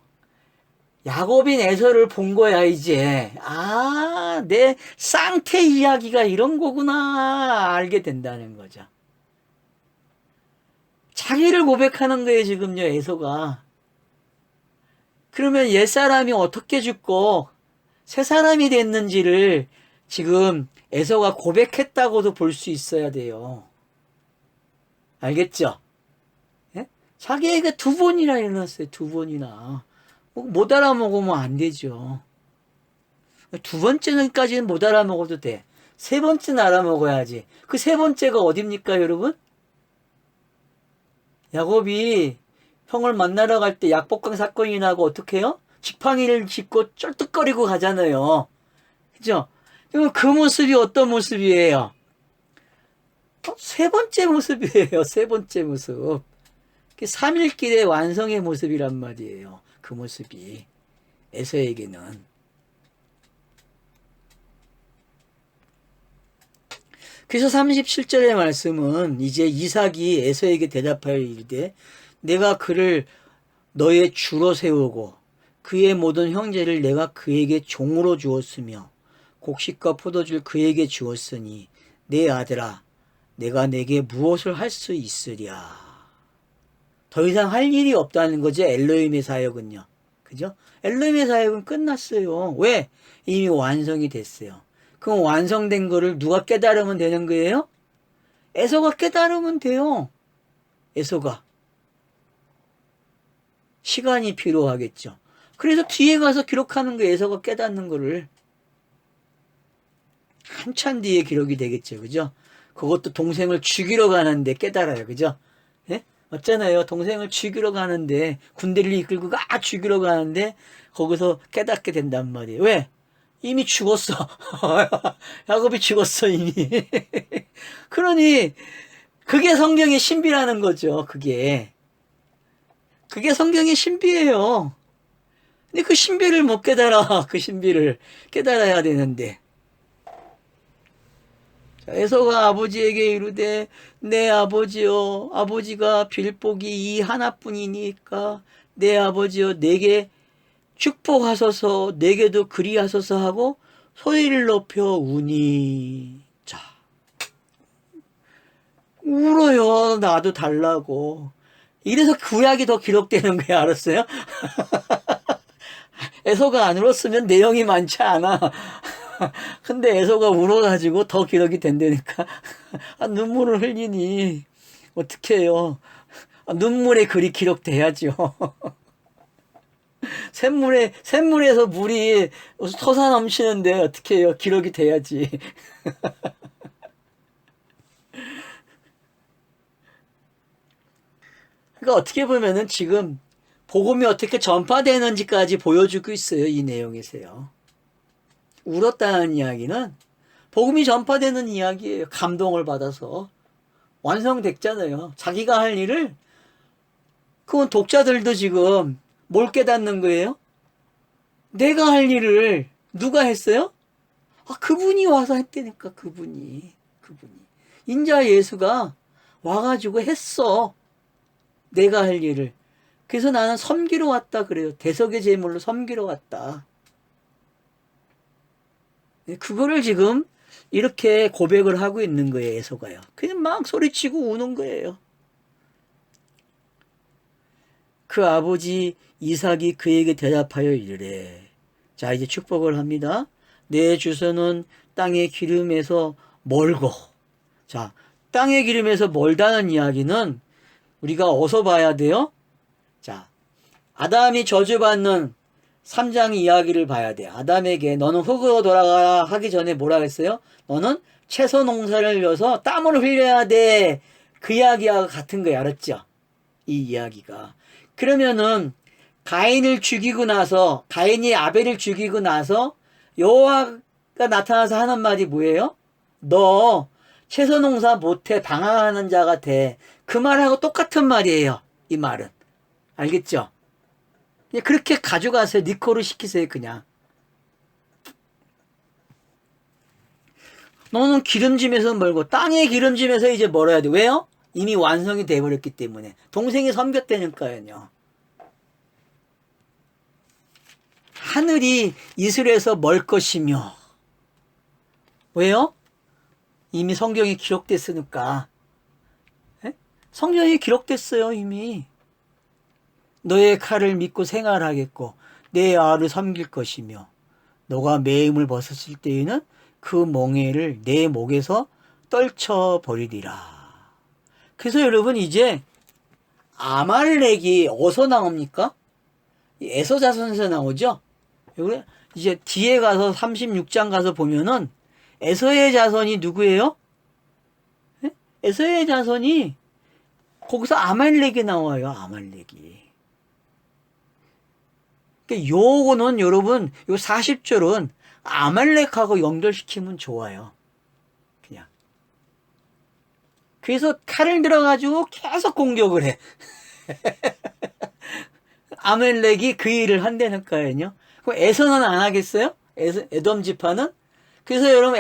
야곱인 에서를 본 거야, 이제. 아, 내 쌍태 이야기가 이런 거구나. 알게 된다는 거죠. 자기를 고백하는 거예요, 지금요, 에서가. 그러면 옛사람이 어떻게 죽고 새 사람이 됐는지를 지금 에서가 고백했다고도 볼 수 있어야 돼요. 알겠죠? 예? 자기에게 2번이나 일어났어요, 2번이나. 못 알아먹으면 안 되죠. 2번째는까지는 못 알아먹어도 돼. 3번째는 알아먹어야지. 그 3번째가 어딥니까, 여러분? 야곱이 형을 만나러 갈 때 약복강 사건이 나고 어떻게 해요? 지팡이를 짚고 쩔뚝거리고 가잖아요. 그죠? 그럼 그 모습이 어떤 모습이에요? 3번째 모습이에요. 3번째 모습. 3일길의 완성의 모습이란 말이에요. 그 모습이. 에서에게는. 그래서 37절의 말씀은 이제 이삭이 에서에게 대답하여 이르되 내가 그를 너의 주로 세우고 그의 모든 형제를 내가 그에게 종으로 주었으며 곡식과 포도주를 그에게 주었으니 내 아들아 내가 내게 무엇을 할 수 있으랴. 더 이상 할 일이 없다는 거죠. 엘로힘의 사역은요. 그죠? 엘로힘의 사역은 끝났어요. 왜? 이미 완성이 됐어요. 그럼 완성된 거를 누가 깨달으면 되는 거예요? 에서가 깨달으면 돼요. 에서가. 시간이 필요하겠죠. 그래서 뒤에 가서 기록하는 거예요. 에서가 깨닫는 거를. 한참 뒤에 기록이 되겠죠. 그죠? 그것도 동생을 죽이러 가는데 깨달아요. 그죠? 예? 맞잖아요. 동생을 죽이러 가는데 군대를 이끌고 죽이러 가는데 거기서 깨닫게 된단 말이에요. 왜? 이미 죽었어. 야곱이 죽었어 이미. 그러니 그게 성경의 신비라는 거죠. 그게 성경의 신비예요. 근데 그 신비를 못 깨달아. 그 신비를 깨달아야 되는데. 에서가 아버지에게 이르되 내 아버지여 아버지가 빌복이 이 하나뿐이니까 내 아버지여 내게 축복하소서 내게도 그리하소서 하고 소리를 높여 우니. 자, 울어요. 나도 달라고. 이래서 구약이 더 기록되는 거야. 알았어요? 에서가 안 울었으면 내용이 많지 않아. 근데 에서가 울어가지고 더 기록이 된다니까. 눈물을 흘리니 어떻게 해요. 눈물에 글이 기록돼야죠. 샘물에서 물이 솟아 넘치는데 어떻게 해요. 기록이 돼야지. 그러니까 어떻게 보면은 지금 복음이 어떻게 전파되는지까지 보여주고 있어요. 이 내용에서요. 울었다는 이야기는 복음이 전파되는 이야기예요. 감동을 받아서 완성됐잖아요. 자기가 할 일을, 그건 독자들도 지금 뭘 깨닫는 거예요? 내가 할 일을 누가 했어요? 그분이 와서 했다니까. 그분이 인자 예수가 와가지고 했어. 내가 할 일을. 그래서 나는 섬기러 왔다 그래요. 대속의 제물로 섬기러 왔다. 그거를 지금 이렇게 고백을 하고 있는 거예요. 에서가요. 그냥 막 소리치고 우는 거예요. 그 아버지 이삭이 그에게 대답하여 이르래. 자, 이제 축복을 합니다. 내 주소는 땅의 기름에서 멀고. 자, 땅의 기름에서 멀다는 이야기는 우리가 어디서 봐야 돼요? 자, 아담이 저주받는 3장 이야기를 봐야 돼. 아담에게 너는 흙으로 돌아가라 하기 전에 뭐라 했어요? 너는 채소 농사를 져서 땀을 흘려야 돼. 그 이야기와 같은 거야. 알았죠? 이 이야기가. 그러면은 가인을 죽이고 나서, 가인이 아벨을 죽이고 나서 여호와가 나타나서 하는 말이 뭐예요? 너 채소 농사 못해. 방황하는 자가 돼. 그 말하고 똑같은 말이에요. 이 말은. 알겠죠? 그냥 그렇게 가져가세요. 니코를 시키세요. 그냥. 너는 기름짐에서 멀고 땅의 기름짐에서 이제 멀어야 돼. 왜요? 이미 완성이 돼버렸기 때문에. 동생이 섬겼다니까요. 하늘이 이슬에서 멀 것이며. 왜요? 이미 성경이 기록됐으니까. 에? 성경이 기록됐어요. 이미. 너의 칼을 믿고 생활하겠고 내 아를 섬길 것이며 너가 매임을 벗었을 때에는 그 멍에를 내 목에서 떨쳐버리리라. 그래서 여러분 이제 아말렉이 어디서 나옵니까? 에서 자손에서 나오죠. 이제 뒤에 가서 36장 가서 보면은 에서의 자손이 누구예요? 에서의 자손이 거기서 아말렉이 나와요. 아말렉이. 그러니까 요거는 여러분 요 40절은 아말렉하고 연결시키면 좋아요. 그냥. 그래서 칼을 들어가지고 계속 공격을 해. 아말렉이 그 일을 한다니까요. 그럼 에서는 안 하겠어요? 에돔 지파는? 그래서 여러분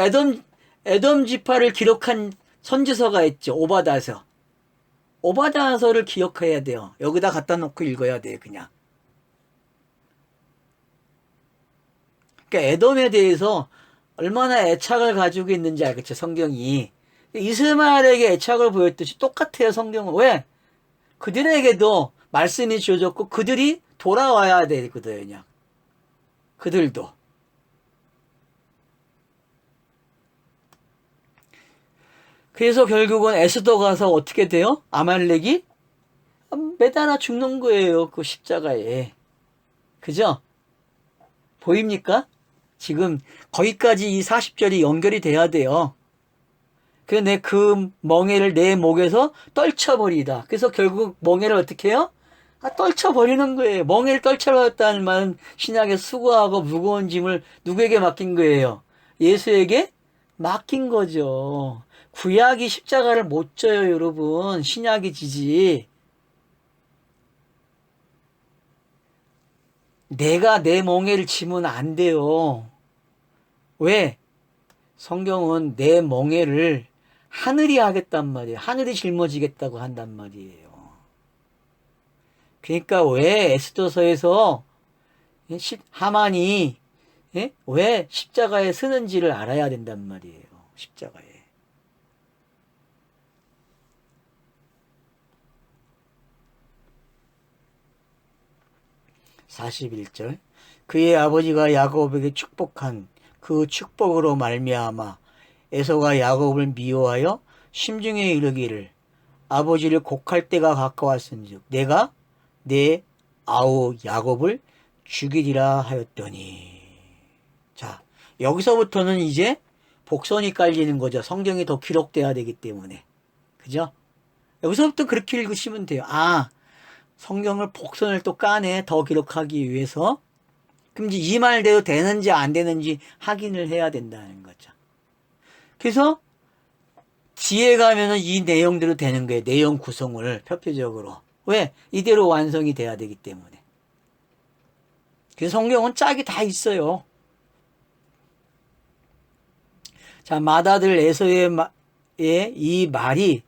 에돔 지파를 기록한 선지서가 있죠. 오바다서. 오바다서를 기억해야 돼요. 여기다 갖다 놓고 읽어야 돼요. 그냥. 그러니까 에돔에 대해서 얼마나 애착을 가지고 있는지 알겠죠. 성경이. 이스마엘에게 애착을 보였듯이 똑같아요. 성경은. 왜? 그들에게도 말씀이 주어졌고 그들이 돌아와야 되거든요. 그들도. 그래서 결국은 에스더 가서 어떻게 돼요? 아말렉이 매달아 죽는 거예요. 그 십자가에. 그죠? 보입니까? 지금 거기까지 이 40절이 연결이 돼야 돼요. 그 멍에를 내 목에서 떨쳐버리다. 그래서 결국 멍에를 어떻게 해요? 떨쳐버리는 거예요. 멍에를 떨쳐버렸다는 말은 신약에 수고하고 무거운 짐을 누구에게 맡긴 거예요? 예수에게 맡긴 거죠. 구약이 십자가를 못 져요, 여러분. 신약이 지지. 내가 내 멍에를 지면 안 돼요. 왜? 성경은 내 멍에를 하늘이 하겠단 말이에요. 하늘이 짊어지겠다고 한단 말이에요. 그러니까 왜 에스더서에서 하만이 왜 십자가에 쓰는지를 알아야 된단 말이에요. 십자가에. (41절) 그의 아버지가 야곱에게 축복한 그 축복으로 말미암아 에서가 야곱을 미워하여 심중에 이르기를 아버지를 곡할 때가 가까웠은즉 내가 내 아우 야곱을 죽이리라 하였더니. 자, 여기서부터는 이제 복선이 깔리는 거죠. 성경이 더 기록돼야 되기 때문에. 그죠? 여기서부터 그렇게 읽으시면 돼요. 성경을 복선을 또 까내 더 기록하기 위해서. 그럼 이제 이 말대로 되는지 안 되는지 확인을 해야 된다는 거죠. 그래서 뒤에 가면은 이 내용대로 되는 거예요. 내용 구성을 표표적으로. 왜? 이대로 완성이 돼야 되기 때문에. 그래서 성경은 짝이 다 있어요. 자, 맏아들 에서의 이 말이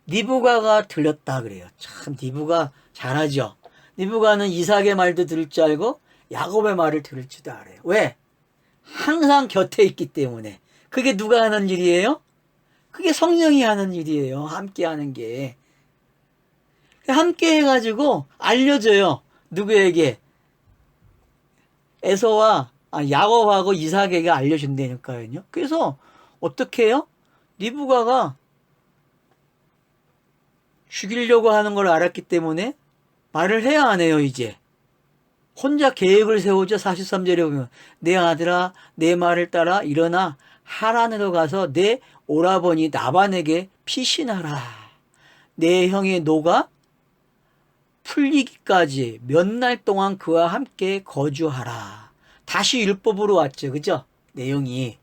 니브가가 들렸다 그래요. 참 니브가 잘하죠. 니브가는 이삭의 말도 들을 줄 알고 야곱의 말을 들을 줄도 알아요. 왜? 항상 곁에 있기 때문에. 그게 누가 하는 일이에요? 그게 성령이 하는 일이에요. 함께 하는 게. 함께 해가지고 알려줘요. 누구에게? 에서와 야곱하고 이삭에게 알려준다니까요. 그래서 어떻게 해요? 리브가가 죽이려고 하는 걸 알았기 때문에 말을 해야 안 해요. 이제 혼자 계획을 세우죠. 43절에 보면 내 아들아 내 말을 따라 일어나 하란으로 가서 내 오라버니 나반에게 피신하라. 내 형의 노가 풀리기까지 몇 날 동안 그와 함께 거주하라. 다시 율법으로 왔죠. 그죠? 내용이.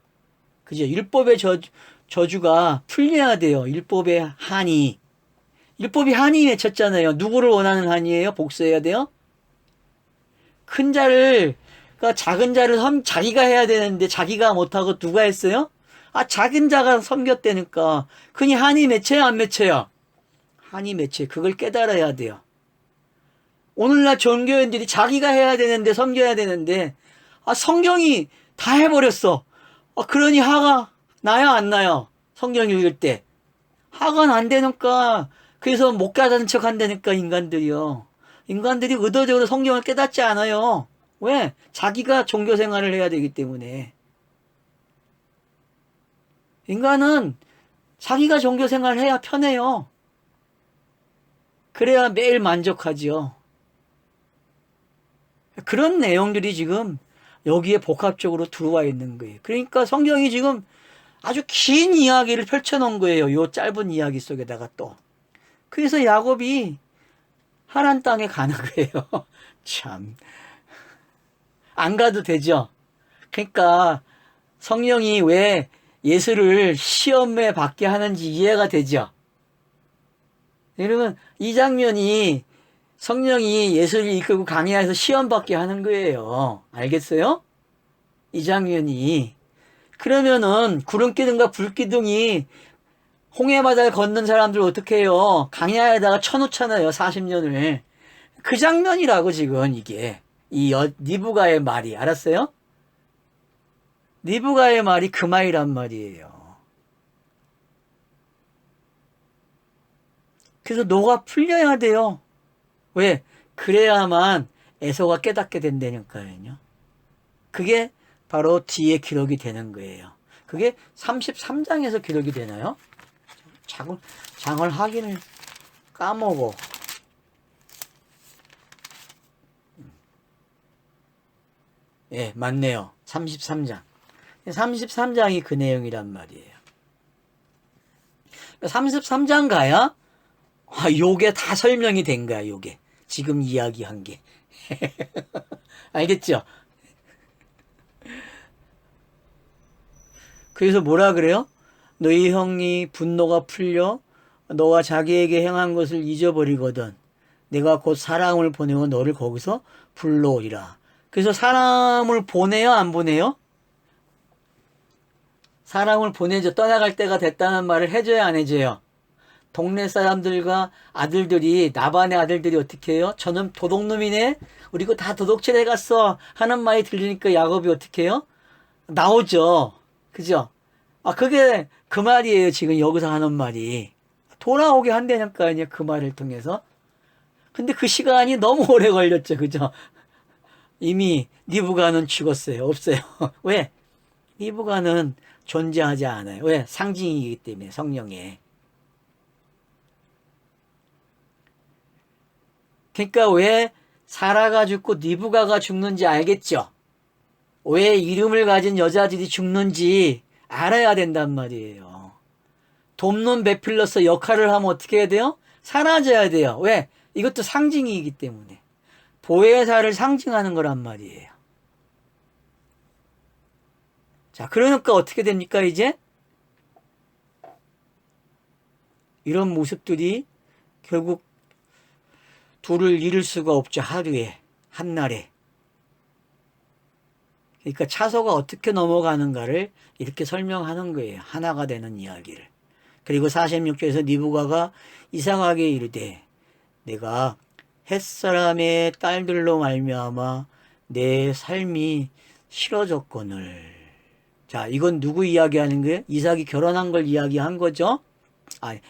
그죠? 율법의 저주가 풀려야 돼요. 율법의 한이. 율법이 한이 맺혔잖아요. 누구를 원하는 한이에요? 복수해야 돼요? 큰 자를, 그러니까 작은 자를 자기가 해야 되는데 자기가 못하고 누가 했어요? 작은 자가 섬겼다니까. 그니 한이 맺혀요? 안 맺혀요? 한이 맺혀요. 그걸 깨달아야 돼요. 오늘날 종교인들이 자기가 해야 되는데 섬겨야 되는데 성경이 다 해버렸어. 그러니 화가 나요 안 나요? 성경 읽을 때 화가 난다니까. 그래서 못 깨닫는 척 한다니까. 인간들이요. 인간들이 의도적으로 성경을 깨닫지 않아요. 왜? 자기가 종교 생활을 해야 되기 때문에. 인간은 자기가 종교 생활을 해야 편해요. 그래야 매일 만족하지요. 그런 내용들이 지금 여기에 복합적으로 들어와 있는 거예요. 그러니까 성경이 지금 아주 긴 이야기를 펼쳐놓은 거예요. 요 짧은 이야기 속에다가 또. 그래서 야곱이 하란 땅에 가는 거예요. 참. 안 가도 되죠. 그러니까 성령이 왜 예수를 시험에 받게 하는지 이해가 되죠. 여러분 이 장면이 성령이 예수를 이끌고 강야에서 시험 받게 하는 거예요. 알겠어요? 이 장면이. 그러면은 구름기둥과 불기둥이 홍해바다를 걷는 사람들 어떻게 해요? 강야에다가 쳐놓잖아요. 40년을. 그 장면이라고 지금 이게. 니브가의 말이. 알았어요? 니브가의 말이 그 말이란 말이에요. 그래서 노가 풀려야 돼요. 왜? 그래야만 에서가 깨닫게 된다니까요. 그게 바로 뒤에 기록이 되는 거예요. 그게 33장에서 기록이 되나요? 장을 확인을 까먹어. 예, 맞네요. 33장. 33장이 그 내용이란 말이에요. 33장 가야 요게 다 설명이 된 거야, 요게. 지금 이야기한 게. 알겠죠? 그래서 뭐라 그래요? 너희 형이 분노가 풀려 너와 자기에게 행한 것을 잊어버리거든. 내가 곧 사람을 보내고 너를 거기서 불러오리라. 그래서 사람을 보내요? 안 보내요? 사람을 보내죠. 떠나갈 때가 됐다는 말을 해줘요? 안 해줘요? 동네 사람들과 아들들이 나반의 아들들이 어떻게 해요? 저는 도둑놈이네. 우리 거 다 도둑질 해갔어 하는 말이 들리니까 야곱이 어떻게 해요? 나오죠. 그죠? 그게 그 말이에요. 지금 여기서 하는 말이. 돌아오게 한다니까요. 그 말을 통해서. 근데 그 시간이 너무 오래 걸렸죠. 그죠? 이미 니브가는 죽었어요. 없어요. 왜? 니브가는 존재하지 않아요. 왜? 상징이기 때문에 성령의. 그러니까 왜 사라가 죽고 니브가가 죽는지 알겠죠? 왜 이름을 가진 여자들이 죽는지 알아야 된단 말이에요. 돕는 베필로서 역할을 하면 어떻게 해야 돼요? 사라져야 돼요. 왜? 이것도 상징이기 때문에 보혜사를 상징하는 거란 말이에요. 자, 그러니까 어떻게 됩니까, 이제? 이런 모습들이 결국 둘을 잃을 수가 없죠, 하루에, 한날에. 그러니까 차소가 어떻게 넘어가는가를 이렇게 설명하는 거예요. 하나가 되는 이야기를. 그리고 46절에서 니부가가 이상하게 이르되 내가 햇사람의 딸들로 말미암아 내 삶이 싫어졌거늘. 자, 이건 누구 이야기하는 거예요? 이삭이 결혼한 걸 이야기한 거죠.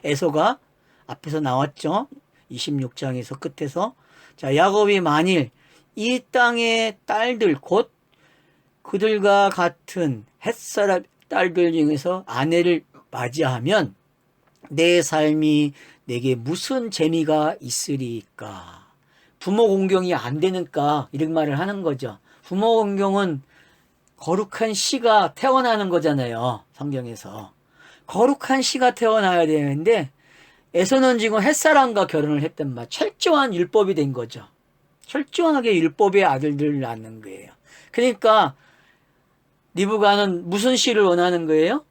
에서가 앞에서 나왔죠. 26장에서 끝에서. 자, 야곱이 만일 이 땅의 딸들 곧 그들과 같은 햇사람 딸들 중에서 아내를 맞이하면 내 삶이 내게 무슨 재미가 있으리까. 부모 공경이 안 되니까 이런 말을 하는 거죠. 부모 공경은 거룩한 씨가 태어나는 거잖아요. 성경에서. 거룩한 씨가 태어나야 되는데 에서는 지금 햇사람과 결혼을 했단 말. 철저한 율법이 된 거죠. 철저하게 율법의 아들들을 낳는 거예요. 그러니까 리브가는 무슨 씨를 원하는 거예요?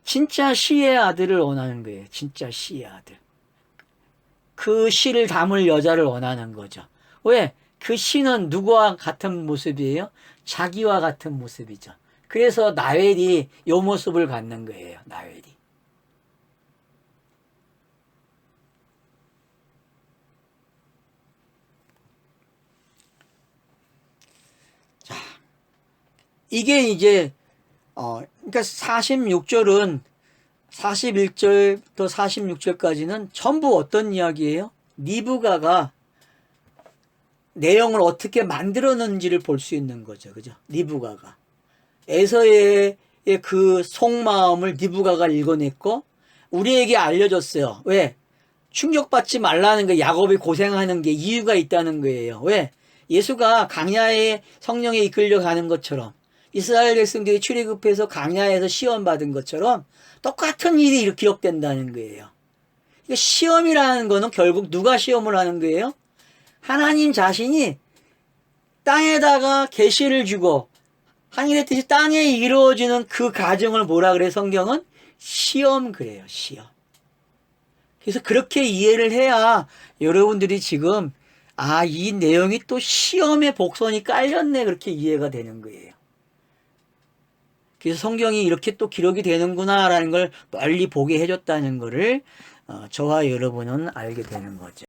진짜 씨의 아들을 원하는 거예요. 진짜 씨의 아들. 그 씨를 담을 여자를 원하는 거죠. 왜? 그 씨는 누구와 같은 모습이에요? 자기와 같은 모습이죠. 그래서 나웰이 이 모습을 갖는 거예요. 나웰이. 자, 이게 이제 그러니까 46절은 41절부터 46절까지는 전부 어떤 이야기예요? 니브가가 내용을 어떻게 만들었는지를 볼 수 있는 거죠. 그죠? 니브가가. 에서의 그 속마음을 니브가가 읽어냈고, 우리에게 알려줬어요. 왜? 충격받지 말라는 거, 야곱이 고생하는 게 이유가 있다는 거예요. 왜? 예수가 강야에 성령에 이끌려 가는 것처럼, 이스라엘 백성들이 출애굽해서 강야에서 시험 받은 것처럼 똑같은 일이 이렇게 기록된다는 거예요. 시험이라는 거는 결국 누가 시험을 하는 거예요? 하나님 자신이 땅에다가 계시를 주고 하늘의 뜻이 땅에 이루어지는 그 과정을 뭐라 그래? 성경은 시험 그래요. 시험. 그래서 그렇게 이해를 해야 여러분들이 지금 이 내용이 또 시험의 복선이 깔렸네 그렇게 이해가 되는 거예요. 그래서 성경이 이렇게 또 기록이 되는구나라는 걸 멀리 보게 해줬다는 거를 저와 여러분은 알게 되는 거죠.